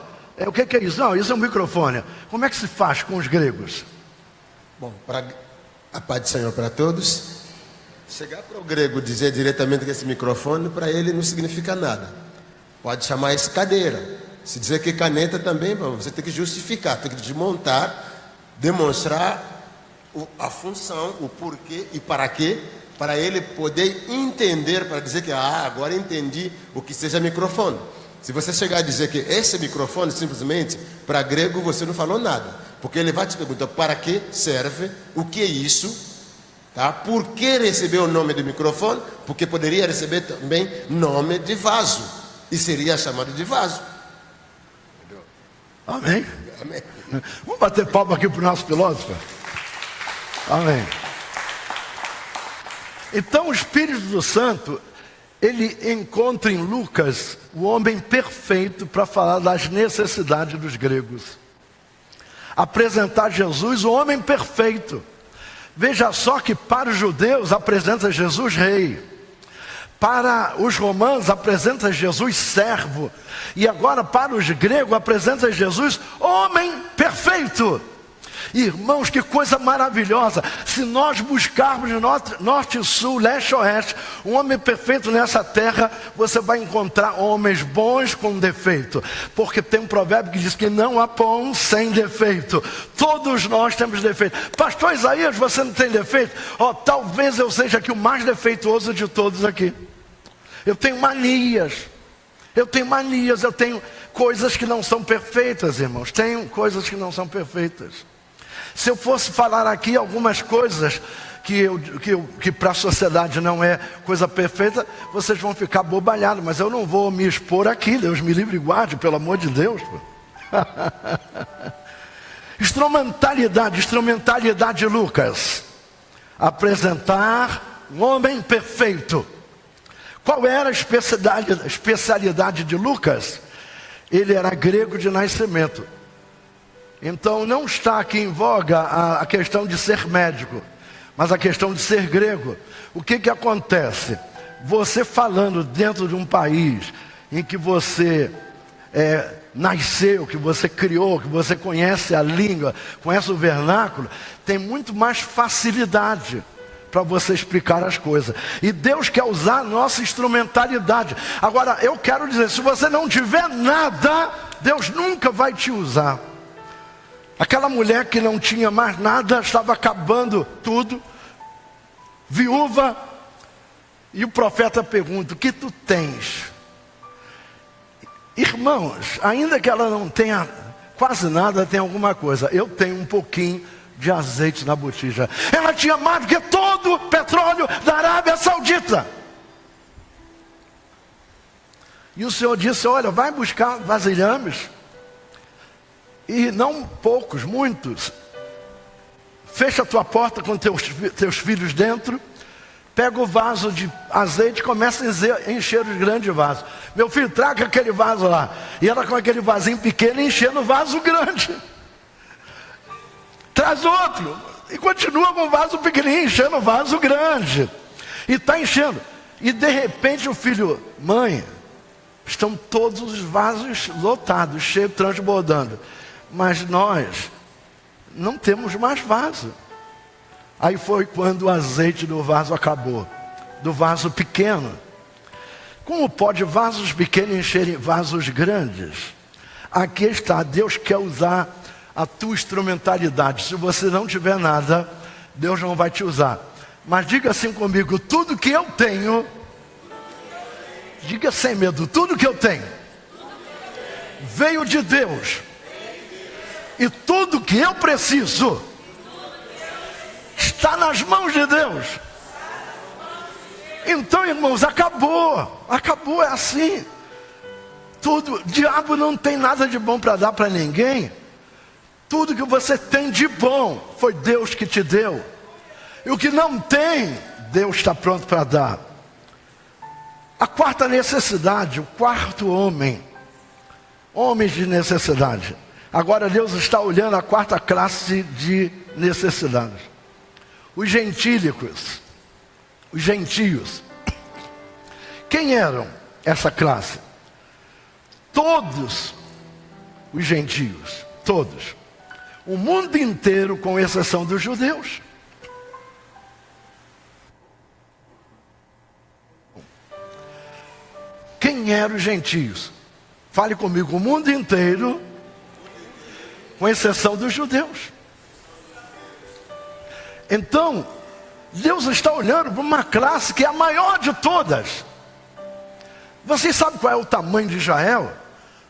o que é isso? Não, isso é um microfone. Como é que se faz com os gregos? Bom, a paz do Senhor para todos. Chegar para o grego dizer diretamente que esse microfone para ele não significa nada. Pode chamar isso cadeira. Se dizer que caneta também, você tem que justificar, tem que desmontar, demonstrar a função, o porquê e para quê, para ele poder entender, para dizer que agora entendi o que seja microfone. Se você chegar a dizer que esse microfone, simplesmente, para grego você não falou nada, porque ele vai te perguntar para que serve, o que é isso, tá? Por que recebeu o nome de microfone? Porque poderia receber também nome de vaso, e seria chamado de vaso. Amém? Amém. Vamos bater palma aqui para o nosso filósofo? Amém. Então o Espírito Santo, ele encontra em Lucas o homem perfeito para falar das necessidades dos gregos. Apresentar Jesus, o homem perfeito. Veja só que para os judeus apresenta Jesus rei. Para os romanos apresenta Jesus servo. E agora para os gregos apresenta Jesus homem perfeito. Irmãos, que coisa maravilhosa. Se nós buscarmos de norte, sul, leste, oeste, um homem perfeito nessa terra, você vai encontrar homens bons com defeito. Porque tem um provérbio que diz que não há pão sem defeito. Todos nós temos defeito. Pastor Isaías, você não tem defeito? Talvez eu seja aqui o mais defeituoso de todos aqui. Eu tenho manias. Eu tenho coisas que não são perfeitas, irmãos. Tenho coisas que não são perfeitas. Se eu fosse falar aqui algumas coisas que para a sociedade não é coisa perfeita, vocês vão ficar bobalhados, mas eu não vou me expor aqui, Deus me livre e guarde, pelo amor de Deus. Instrumentalidade de Lucas. Apresentar um homem perfeito. Qual era a especialidade de Lucas? Ele era grego de nascimento. Então não está aqui em voga a questão de ser médico, mas a questão de ser grego. O que acontece? Você falando dentro de um país em que você nasceu, que você criou, que você conhece a língua, conhece o vernáculo, tem muito mais facilidade para você explicar as coisas. E Deus quer usar a nossa instrumentalidade. Agora eu quero dizer, se você não tiver nada, Deus nunca vai te usar. Aquela mulher que não tinha mais nada, estava acabando tudo, viúva, e o profeta pergunta: o que tu tens? Irmãos, ainda que ela não tenha quase nada, tem alguma coisa. Eu tenho um pouquinho de azeite na botija. Ela tinha mais do que todo o petróleo da Arábia Saudita. E o Senhor disse: olha, vai buscar vasilhames. E não poucos, muitos. Fecha a tua porta com teus filhos dentro. Pega o vaso de azeite e começa a encher os grandes vasos. Meu filho, traga aquele vaso lá. E ela com aquele vasinho pequeno enchendo o vaso grande. Traz outro. E continua com o vaso pequenininho enchendo o vaso grande. E está enchendo. E de repente o filho: mãe, estão todos os vasos lotados, cheios, transbordando. Mas nós não temos mais vaso. Aí foi quando o azeite do vaso acabou. Do vaso pequeno. Como pode vasos pequenos encherem vasos grandes? Aqui está, Deus quer usar a tua instrumentalidade. Se você não tiver nada, Deus não vai te usar. Mas diga assim comigo: tudo que eu tenho, diga sem medo, tudo que eu tenho veio de Deus. E tudo que eu preciso está nas mãos de Deus. Então, irmãos, acabou, é assim. Tudo, o diabo não tem nada de bom para dar para ninguém. Tudo que você tem de bom foi Deus que te deu. E o que não tem, Deus está pronto para dar. A quarta necessidade, o quarto homem, homens de necessidade. Agora Deus está olhando a quarta classe de necessidades. Os gentílicos, os gentios. Quem eram essa classe? Todos os gentios, todos. O mundo inteiro, com exceção dos judeus. Quem eram os gentios? Fale comigo, o mundo inteiro, com exceção dos judeus. Então, Deus está olhando para uma classe que é a maior de todas. Vocês sabem qual é o tamanho de Israel?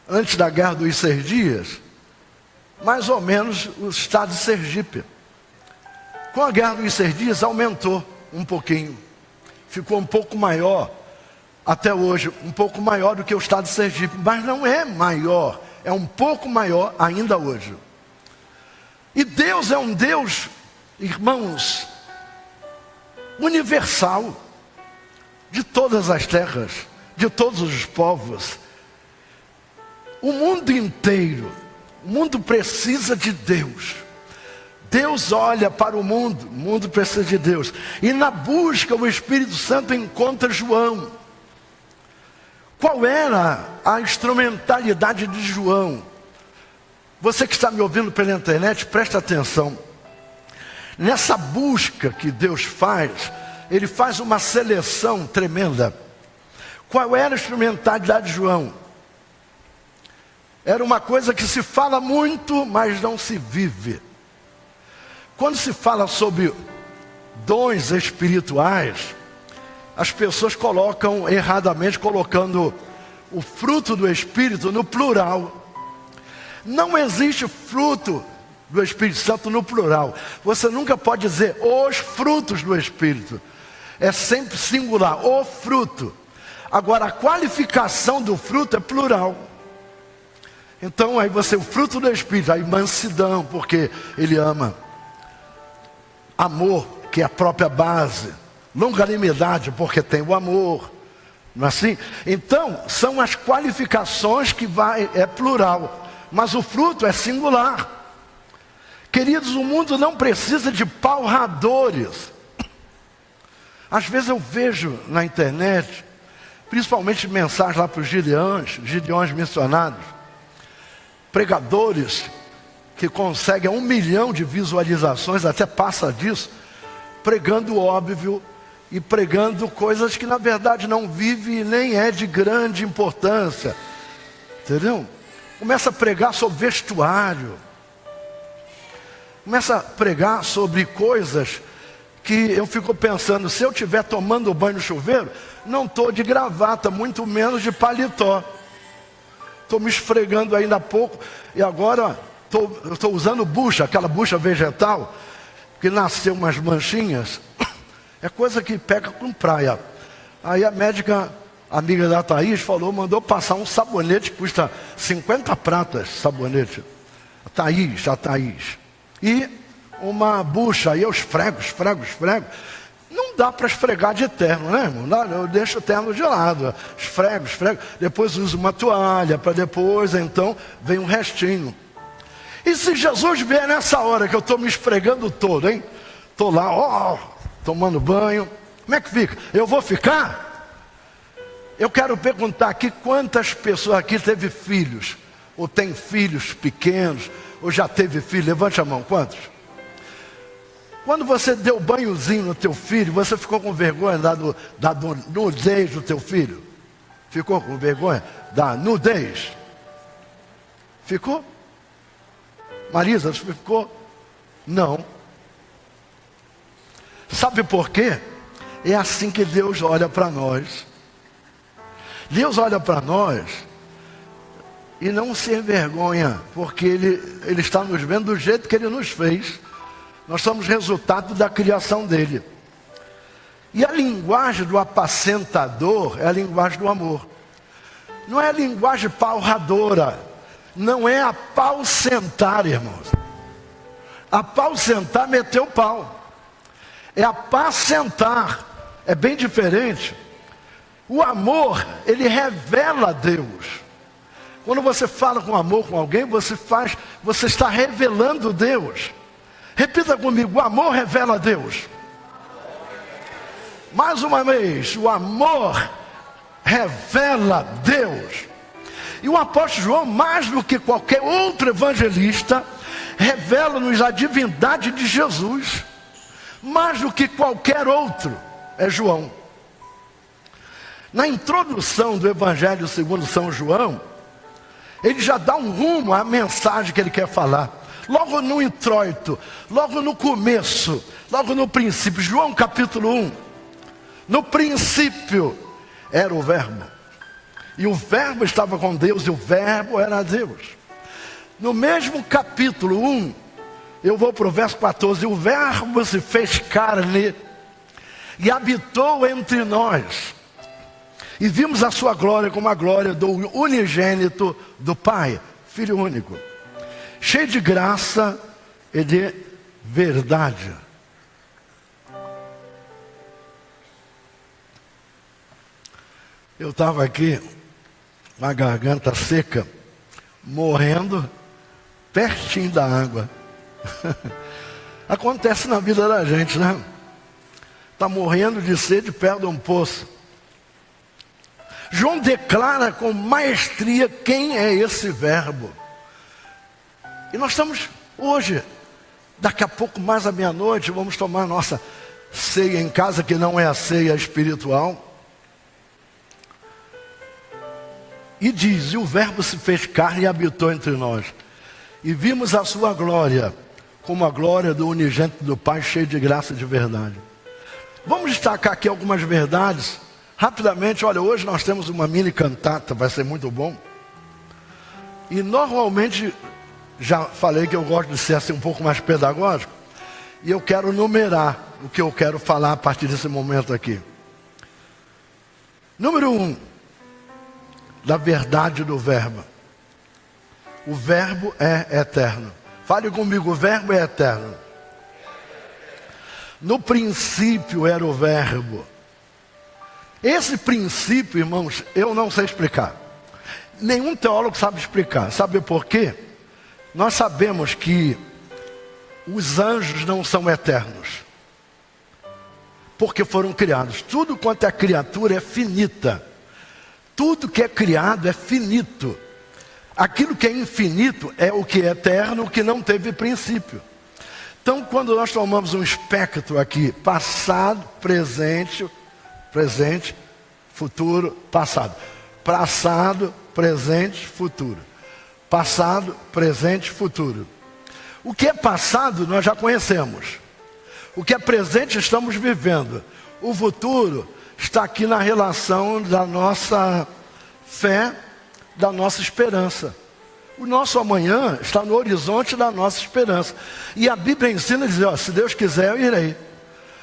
Antes da Guerra dos 6 Dias? Mais ou menos o estado de Sergipe. Com a Guerra dos 6 Dias aumentou um pouquinho. Ficou um pouco maior. Até hoje, um pouco maior do que o estado de Sergipe. Mas não é maior. É um pouco maior ainda hoje. E Deus é um Deus, irmãos, universal. De todas as terras, de todos os povos. O mundo inteiro, o mundo precisa de Deus. Deus olha para o mundo precisa de Deus. E na busca o Espírito Santo encontra João. Qual era a instrumentalidade de João? Você que está me ouvindo pela internet, presta atenção. Nessa busca que Deus faz, Ele faz uma seleção tremenda. Qual era a instrumentalidade de João? Era uma coisa que se fala muito, mas não se vive. Quando se fala sobre dons espirituais, as pessoas colocam erradamente, colocando o fruto do Espírito no plural. Não existe fruto do Espírito Santo no plural. Você nunca pode dizer os frutos do Espírito. É sempre singular, o fruto. Agora, a qualificação do fruto é plural. Então, aí o fruto do Espírito, aí mansidão, porque Ele ama. Amor, que é a própria base. Longanimidade, porque tem o amor. Não é assim? Então, são as qualificações que é plural. Mas o fruto é singular. Queridos, o mundo não precisa de palradores. Às vezes eu vejo na internet, principalmente mensagens lá para os gideões missionários, pregadores que conseguem 1 milhão de visualizações, até passa disso, pregando o óbvio e pregando coisas que na verdade não vive e nem é de grande importância. Entendeu? Começa a pregar sobre vestuário. Começa a pregar sobre coisas que eu fico pensando, se eu estiver tomando banho no chuveiro, não estou de gravata, muito menos de paletó. Estou me esfregando ainda há pouco e agora eu estou usando bucha, aquela bucha vegetal, que nasceu umas manchinhas. É coisa que pega com praia. Aí a médica, amiga da Thaís, mandou passar um sabonete que custa 50 pratas, sabonete. A Thaís. E uma bucha, aí eu esfrego. Não dá para esfregar de terno, né, irmão? Eu deixo o terno de lado, esfrego. Depois uso uma toalha, para depois, então, vem um restinho. E se Jesus vier nessa hora que eu estou me esfregando todo, hein? Estou lá, tomando banho. Como é que fica? Eu vou ficar? Eu quero perguntar aqui, quantas pessoas aqui teve filhos? Ou tem filhos pequenos? Ou já teve filho? Levante a mão, quantos? Quando você deu banhozinho no teu filho, você ficou com vergonha da nudez do teu filho? Ficou com vergonha da nudez? Ficou? Marisa, você ficou? Não. Sabe por quê? É assim que Deus olha para nós. Deus olha para nós e não se envergonha, porque Ele está nos vendo do jeito que Ele nos fez. Nós somos resultado da criação dEle. E a linguagem do apacentador é a linguagem do amor. Não é a linguagem palradora. Não é apausentar, irmãos. Apausentar, meter o pau. É apacentar. É bem diferente. O amor, ele revela a Deus. Quando você fala com amor com alguém, você está revelando Deus. Repita comigo, o amor revela a Deus. Mais uma vez, o amor revela Deus. E o apóstolo João, mais do que qualquer outro evangelista, revela-nos a divindade de Jesus. Mais do que qualquer outro, é João. Na introdução do Evangelho segundo São João, ele já dá um rumo à mensagem que ele quer falar. Logo no introito, logo no começo, logo no princípio. João capítulo 1. No princípio era o Verbo. E o Verbo estava com Deus e o Verbo era Deus. No mesmo capítulo 1, eu vou para o verso 14. O Verbo se fez carne e habitou entre nós. E vimos a sua glória como a glória do unigênito do Pai, Filho único, cheio de graça e de verdade. Eu estava aqui, com a garganta seca, morrendo, pertinho da água. Acontece na vida da gente, né? Está morrendo de sede perto de um poço. João declara com maestria quem é esse Verbo. E nós estamos hoje, daqui a pouco mais à meia-noite, vamos tomar a nossa ceia em casa, que não é a ceia espiritual. E diz, e o Verbo se fez carne e habitou entre nós. E vimos a sua glória, como a glória do unigênito do Pai, cheio de graça e de verdade. Vamos destacar aqui algumas verdades. Rapidamente, olha, hoje nós temos uma mini cantata, vai ser muito bom. E normalmente, já falei que eu gosto de ser assim um pouco mais pedagógico. E eu quero numerar o que eu quero falar a partir desse momento aqui. Número 1, da verdade do Verbo. O Verbo é eterno. Fale comigo, o Verbo é eterno. No princípio era o Verbo. Esse princípio, irmãos, eu não sei explicar. Nenhum teólogo sabe explicar. Sabe por quê? Nós sabemos que os anjos não são eternos, porque foram criados. Tudo quanto é criatura é finita. Tudo que é criado é finito. Aquilo que é infinito é o que é eterno, o que não teve princípio. Então, quando nós tomamos um espectro aqui, passado, presente, futuro, passado. Passado, presente, futuro. Passado, presente, futuro. O que é passado nós já conhecemos. O que é presente estamos vivendo. O futuro está aqui na relação da nossa fé, da nossa esperança. O nosso amanhã está no horizonte da nossa esperança. E a Bíblia ensina a dizer, ó, se Deus quiser eu irei.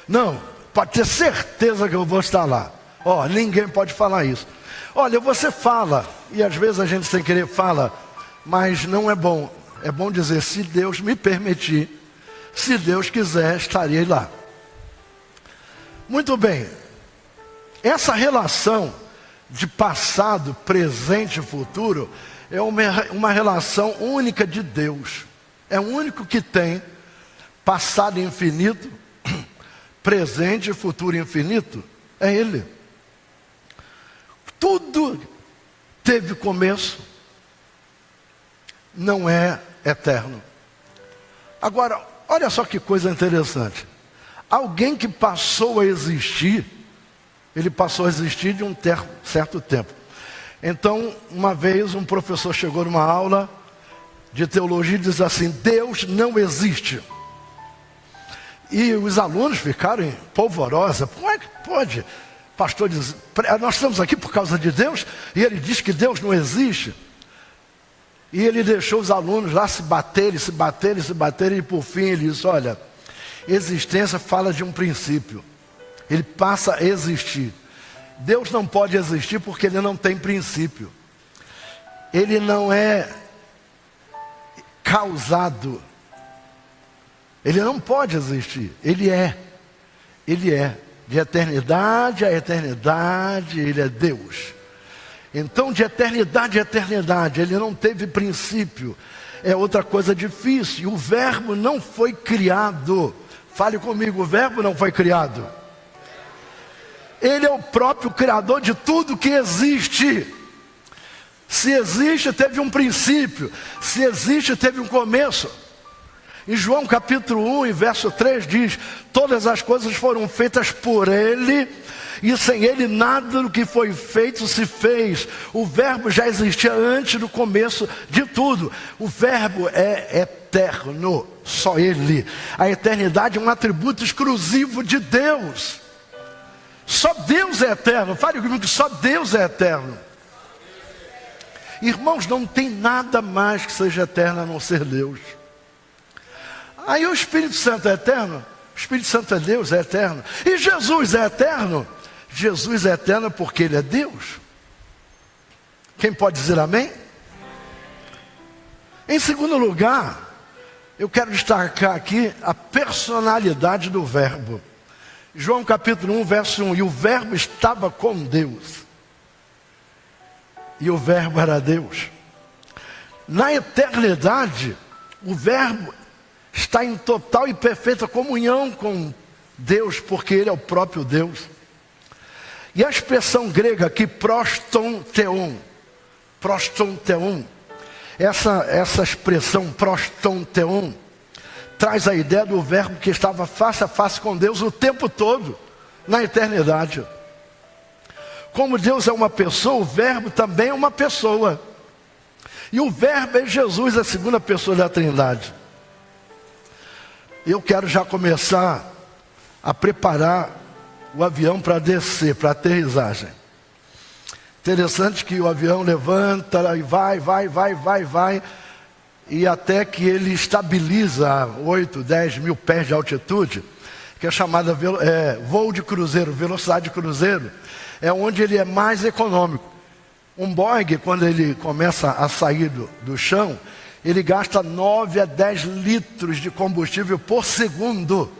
Não, pode ter certeza que eu vou estar lá. Ó, ninguém pode falar isso. Olha, você fala, e às vezes a gente sem querer fala, mas não é bom. É bom dizer, se Deus me permitir, se Deus quiser, estarei lá. Muito bem. Essa relação de passado, presente e futuro é uma relação única de Deus. É o único que tem passado infinito, presente e futuro infinito. É Ele. Tudo teve começo, não é eterno. Agora, olha só que coisa interessante. Alguém que passou a existir, ele passou a existir de um certo tempo. Então, uma vez um professor chegou numa aula de teologia e diz assim, Deus não existe. E os alunos ficaram polvorosa. Como é que pode? O pastor diz, nós estamos aqui por causa de Deus, e ele diz que Deus não existe. E ele deixou os alunos lá se baterem, e por fim ele disse, olha, existência fala de um princípio. Ele passa a existir. Deus não pode existir porque ele não tem princípio. Ele não é causado. Ele não pode existir. Ele é. Ele é. De eternidade a eternidade, ele é Deus. Então, de eternidade a eternidade, ele não teve princípio. É outra coisa difícil. O verbo não foi criado. Fale comigo, o verbo não foi criado. Ele é o próprio criador de tudo que existe. Se existe, teve um princípio. Se existe, teve um começo. Em João capítulo 1, verso 3 diz, todas as coisas foram feitas por ele, e sem ele nada do que foi feito se fez. O verbo já existia antes do começo de tudo. O verbo é eterno, só ele. A eternidade é um atributo exclusivo de Deus. Só Deus é eterno. Fale comigo que só Deus é eterno. Irmãos, não tem nada mais que seja eterno a não ser Deus. Aí o Espírito Santo é eterno? O Espírito Santo é Deus, é eterno. E Jesus é eterno? Jesus é eterno porque ele é Deus. Quem pode dizer amém? Em segundo lugar, eu quero destacar aqui a personalidade do verbo. João capítulo 1, verso 1. E o verbo estava com Deus. E o verbo era Deus. Na eternidade, o verbo está em total e perfeita comunhão com Deus, porque ele é o próprio Deus. E a expressão grega aqui, prostonteon, essa expressão prostonteon, traz a ideia do verbo que estava face a face com Deus o tempo todo, na eternidade. Como Deus é uma pessoa, o verbo também é uma pessoa. E o verbo é Jesus, a segunda pessoa da Trindade. Eu quero já começar a preparar o avião para descer, para aterrissagem. Interessante que o avião levanta e vai, e até que ele estabiliza a 8, 10 mil pés de altitude, que é chamada voo de cruzeiro, velocidade de cruzeiro, é onde ele é mais econômico. Um Boeing, quando ele começa a sair do chão, ele gasta 9 a 10 litros de combustível por segundo.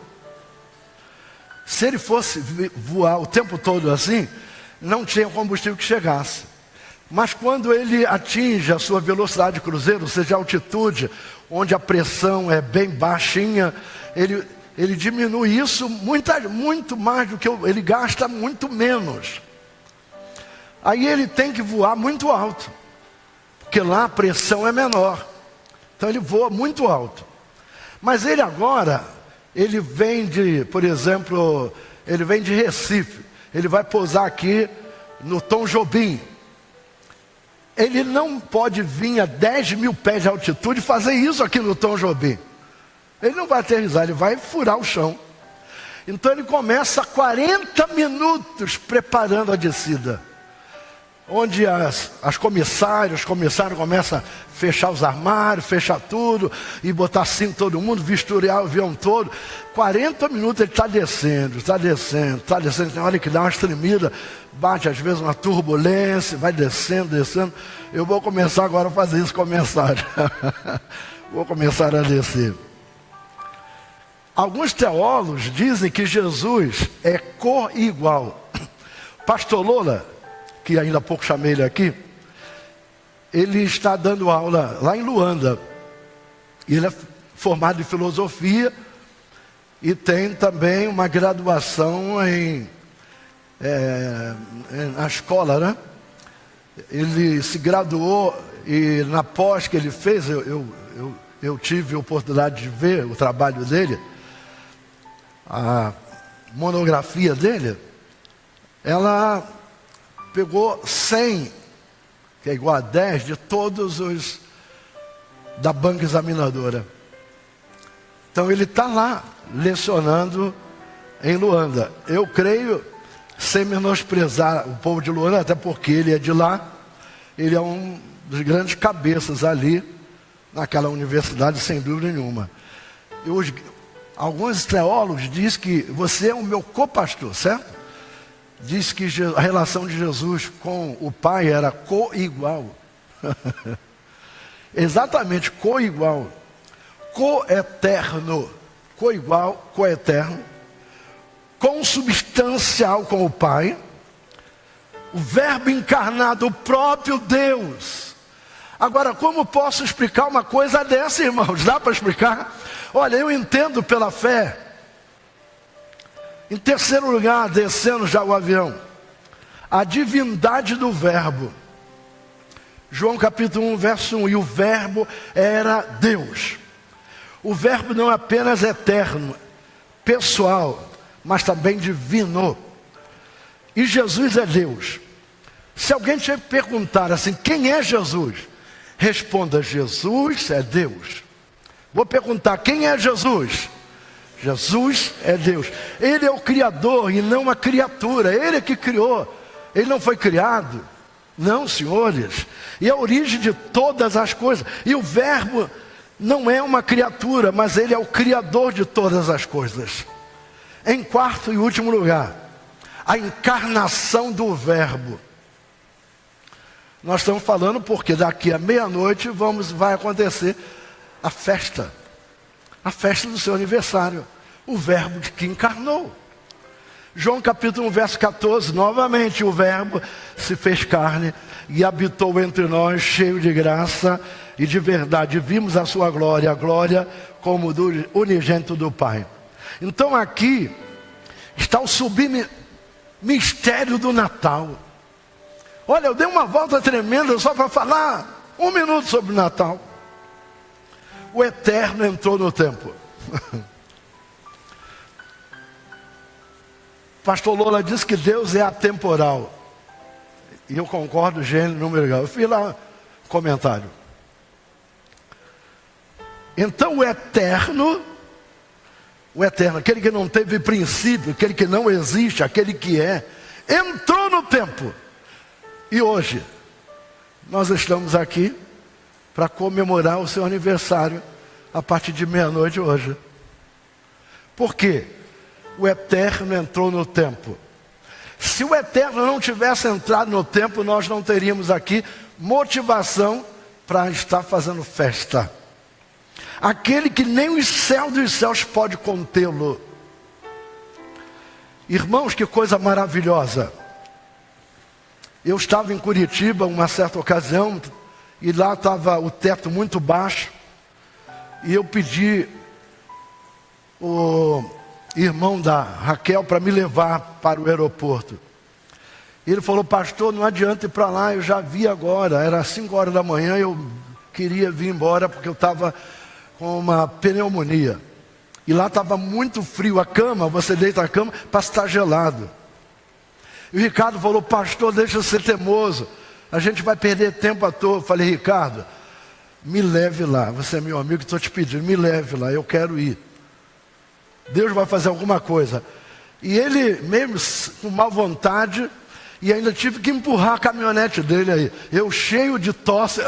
Se ele fosse voar o tempo todo assim, não tinha combustível que chegasse. Mas quando ele atinge a sua velocidade de cruzeiro, ou seja, a altitude, onde a pressão é bem baixinha, ele diminui isso muito mais do que ele gasta muito menos. Aí ele tem que voar muito alto, porque lá a pressão é menor. Então ele voa muito alto. Mas ele agora, ele vem de, por exemplo, ele vem de Recife. Ele vai pousar aqui no Tom Jobim. Ele não pode vir a 10 mil pés de altitude e fazer isso aqui no Tom Jobim. Ele não vai aterrissar, ele vai furar o chão. Então ele começa 40 minutos preparando a descida. Onde os comissários começam a fechar os armários, fechar tudo, e botar cinto todo mundo, vistoriar o avião todo. 40 minutos ele está descendo. Tem hora que dá uma tremida, bate às vezes uma turbulência, vai descendo. Eu vou começar agora a fazer isso com a mensagem. Vou começar a descer. Alguns teólogos dizem que Jesus é co-igual. Pastor Lola, que ainda há pouco chamei ele aqui, ele está dando aula lá em Luanda. Ele é formado em filosofia e tem também uma graduação na escola, né? Ele se graduou e na pós que ele fez, eu tive a oportunidade de ver o trabalho dele, a monografia dele, ela pegou 100, que é igual a 10, de todos os da banca examinadora. Então ele está lá, lecionando em Luanda. Eu creio, sem menosprezar o povo de Luanda, até porque ele é de lá, ele é um dos grandes cabeças ali, naquela universidade, sem dúvida nenhuma. E hoje, alguns teólogos dizem que você é o meu co-pastor, certo? Diz que a relação de Jesus com o Pai era co-igual. Exatamente, co-igual. Co-eterno. Co-igual, co-eterno. Consubstancial com o Pai. O Verbo encarnado, o próprio Deus. Agora, como posso explicar uma coisa dessa, irmãos? Dá para explicar? Olha, eu entendo pela fé. Em terceiro lugar, descendo já o avião, a divindade do Verbo. João capítulo 1, verso 1. E o Verbo era Deus. O Verbo não é apenas eterno, pessoal, mas também divino. E Jesus é Deus. Se alguém te perguntar assim, quem é Jesus? Responda, Jesus é Deus. Vou perguntar, quem é Jesus? Jesus é Deus. Ele é o Criador e não a criatura. Ele é que criou. Ele não foi criado. Não, senhores. E é a origem de todas as coisas. E o Verbo não é uma criatura, mas ele é o Criador de todas as coisas. Em quarto e último lugar, a encarnação do Verbo. Nós estamos falando porque daqui a meia-noite vai acontecer a festa do seu aniversário, o Verbo que encarnou. João capítulo 1, verso 14, novamente o Verbo se fez carne e habitou entre nós, cheio de graça e de verdade. Vimos a sua glória, a glória como do unigênito do Pai. Então aqui está o sublime mistério do Natal. Olha, eu dei uma volta tremenda só para falar 1 minuto sobre o Natal. O Eterno entrou no tempo. Pastor Lola disse que Deus é atemporal. E eu concordo, gênero, número grau. Eu fiz lá um comentário. Então o Eterno, aquele que não teve princípio, aquele que não existe, aquele que é, entrou no tempo. E hoje, nós estamos aqui para comemorar o seu aniversário a partir de meia-noite hoje. Por quê? O Eterno entrou no tempo. Se o Eterno não tivesse entrado no tempo, nós não teríamos aqui motivação para estar fazendo festa. Aquele que nem o céu dos céus pode contê-lo. Irmãos, que coisa maravilhosa. Eu estava em Curitiba uma certa ocasião, e lá estava o teto muito baixo, e eu pedi o irmão da Raquel para me levar para o aeroporto. Ele falou, pastor, não adianta ir para lá, eu já vi agora, era 5 horas da manhã, eu queria vir embora porque eu estava com uma pneumonia. E lá estava muito frio, a cama, você deita a cama para estar gelado. E o Ricardo falou, pastor, deixa eu ser teimoso, a gente vai perder tempo à toa. Eu falei, Ricardo, me leve lá, você é meu amigo, estou te pedindo, me leve lá, eu quero ir. Deus vai fazer alguma coisa. E ele, mesmo com má vontade, e ainda tive que empurrar a caminhonete dele aí. Eu cheio de tosse,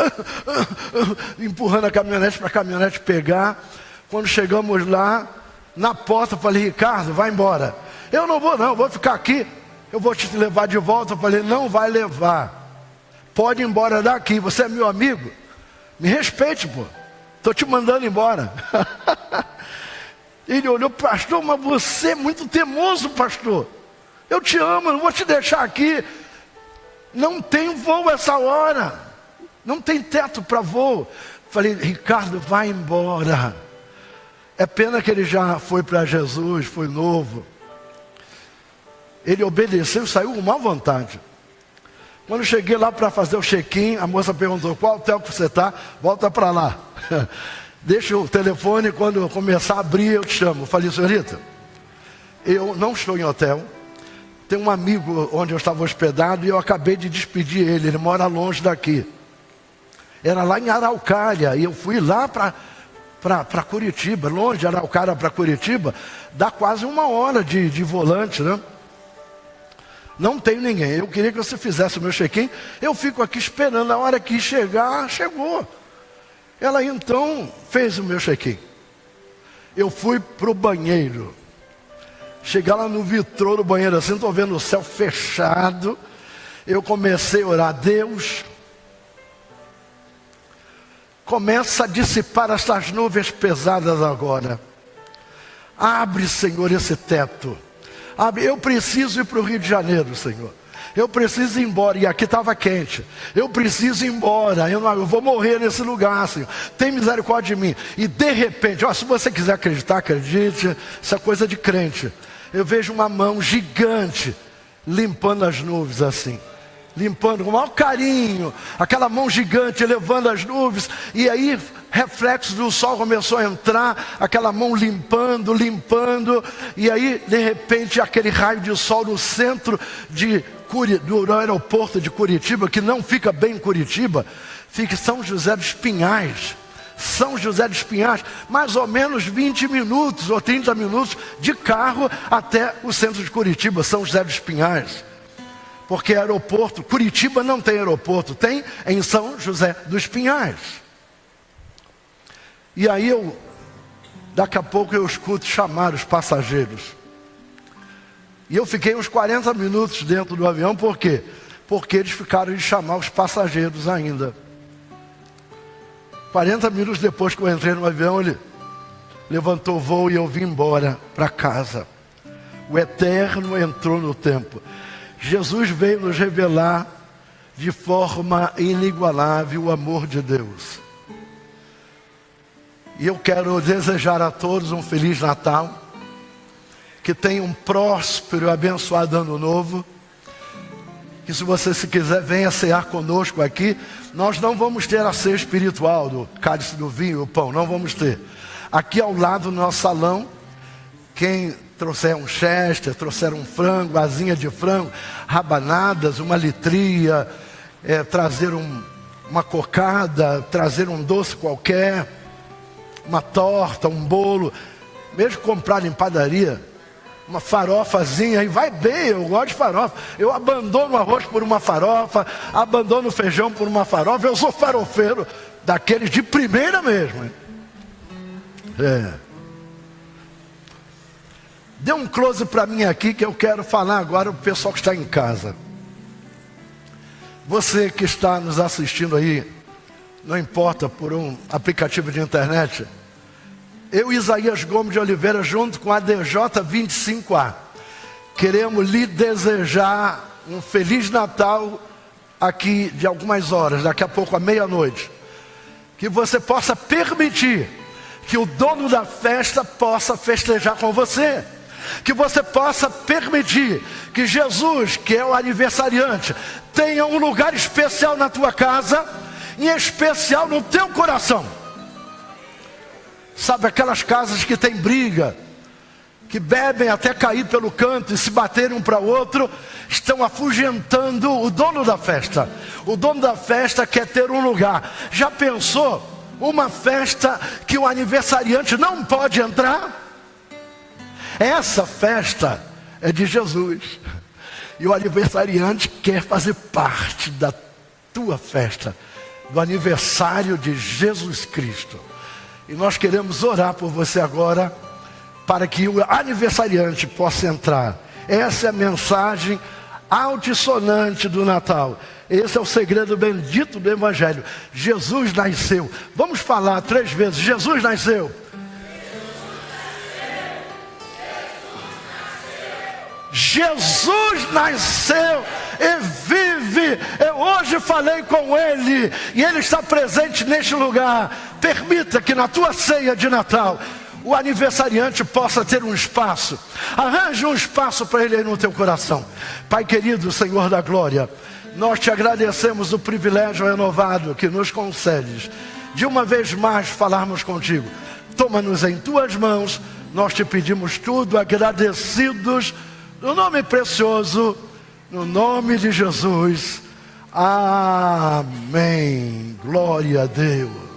empurrando a caminhonete para a caminhonete pegar. Quando chegamos lá, na porta, eu falei, Ricardo, vai embora. Eu não vou não, eu vou ficar aqui. Eu vou te levar de volta. Eu falei, não vai levar. Pode ir embora daqui, você é meu amigo. Me respeite, pô. Estou te mandando embora. Ele olhou, pastor, mas você é muito teimoso, pastor. Eu te amo, não vou te deixar aqui. Não tem voo essa hora. Não tem teto para voo. Falei, Ricardo, vai embora. É pena que ele já foi para Jesus, foi novo. Ele obedeceu e saiu com má vontade. Quando eu cheguei lá para fazer o check-in, a moça perguntou, qual hotel que você está? Volta para lá. Deixa o telefone, quando eu começar a abrir, eu te chamo. Eu falei, senhorita, eu não estou em hotel. Tem um amigo onde eu estava hospedado e eu acabei de despedir ele. Ele mora longe daqui. Era lá em Araucária. E eu fui lá para Curitiba. Longe de Araucária para Curitiba, dá quase 1 hora de volante, né? Não tenho ninguém. Eu queria que você fizesse o meu check-in. Eu fico aqui esperando. A hora que chegar, chegou. Ela então fez o meu check-in. Eu fui para o banheiro. Chegar lá no vitrô do banheiro assim, estou vendo o céu fechado. Eu comecei a orar. Deus, começa a dissipar essas nuvens pesadas agora. Abre, Senhor, esse teto. Abre. Eu preciso ir para o Rio de Janeiro, Senhor. Eu preciso ir embora. E aqui estava quente. Eu preciso ir embora. Eu vou morrer nesse lugar, Senhor. Tem misericórdia de mim. E de repente, se você quiser acreditar, acredite. Isso é coisa de crente. Eu vejo uma mão gigante limpando as nuvens assim. Limpando com o maior carinho. Aquela mão gigante levando as nuvens. E aí, reflexo do sol começou a entrar. Aquela mão limpando. E aí, de repente, aquele raio de sol no centro do aeroporto de Curitiba, que não fica bem em Curitiba, fica em São José dos Pinhais. São José dos Pinhais, mais ou menos 20 minutos ou 30 minutos de carro até o centro de Curitiba, São José dos Pinhais. Porque aeroporto, Curitiba não tem aeroporto, tem em São José dos Pinhais. E aí daqui a pouco eu escuto chamar os passageiros. E eu fiquei uns 40 minutos dentro do avião, por quê? Porque eles ficaram de chamar os passageiros ainda. 40 minutos depois que eu entrei no avião, ele levantou o voo e eu vim embora para casa. O Eterno entrou no tempo. Jesus veio nos revelar de forma inigualável o amor de Deus. E eu quero desejar a todos um Feliz Natal. Que tenham um próspero e abençoado ano novo. Que se você se quiser, venha cear conosco aqui. Nós não vamos ter a ceia espiritual do cálice do vinho e o pão, não vamos ter. Aqui ao lado do nosso salão, quem trouxer um chester, trouxer um frango, asinha de frango, rabanadas, uma litria, trazer uma cocada, trazer um doce qualquer, uma torta, um bolo, mesmo comprar em padaria, uma farofazinha, e vai bem, eu gosto de farofa. Eu abandono o arroz por uma farofa, abandono o feijão por uma farofa. Eu sou farofeiro, daqueles de primeira mesmo. Dê um close para mim aqui, que eu quero falar agora para o pessoal que está em casa. Você que está nos assistindo aí, não importa, por um aplicativo de internet, eu, Isaías Gomes de Oliveira, junto com a DJ25A, queremos lhe desejar um Feliz Natal aqui de algumas horas, daqui a pouco à meia-noite. Que você possa permitir que o dono da festa possa festejar com você. Que você possa permitir que Jesus, que é o aniversariante, tenha um lugar especial na tua casa, em especial no teu coração. Sabe aquelas casas que tem briga, que bebem até cair pelo canto e se baterem um para o outro, estão afugentando o dono da festa. O dono da festa quer ter um lugar. Já pensou uma festa que o aniversariante não pode entrar? Essa festa é de Jesus. E o aniversariante quer fazer parte da tua festa, do aniversário de Jesus Cristo. E nós queremos orar por você agora, para que o aniversariante possa entrar. Essa é a mensagem altissonante do Natal. Esse é o segredo bendito do Evangelho. Jesus nasceu. Vamos falar 3 vezes. Jesus nasceu. Jesus nasceu e vive. Eu hoje falei com Ele e Ele está presente neste lugar. Permita que na tua ceia de Natal o aniversariante possa ter um espaço. Arranje um espaço para Ele aí no teu coração. Pai querido, Senhor da glória, nós te agradecemos o privilégio renovado que nos concedes de uma vez mais falarmos contigo. Toma-nos em tuas mãos. Nós te pedimos tudo agradecidos, no nome precioso, no nome de Jesus. Amém. Glória a Deus.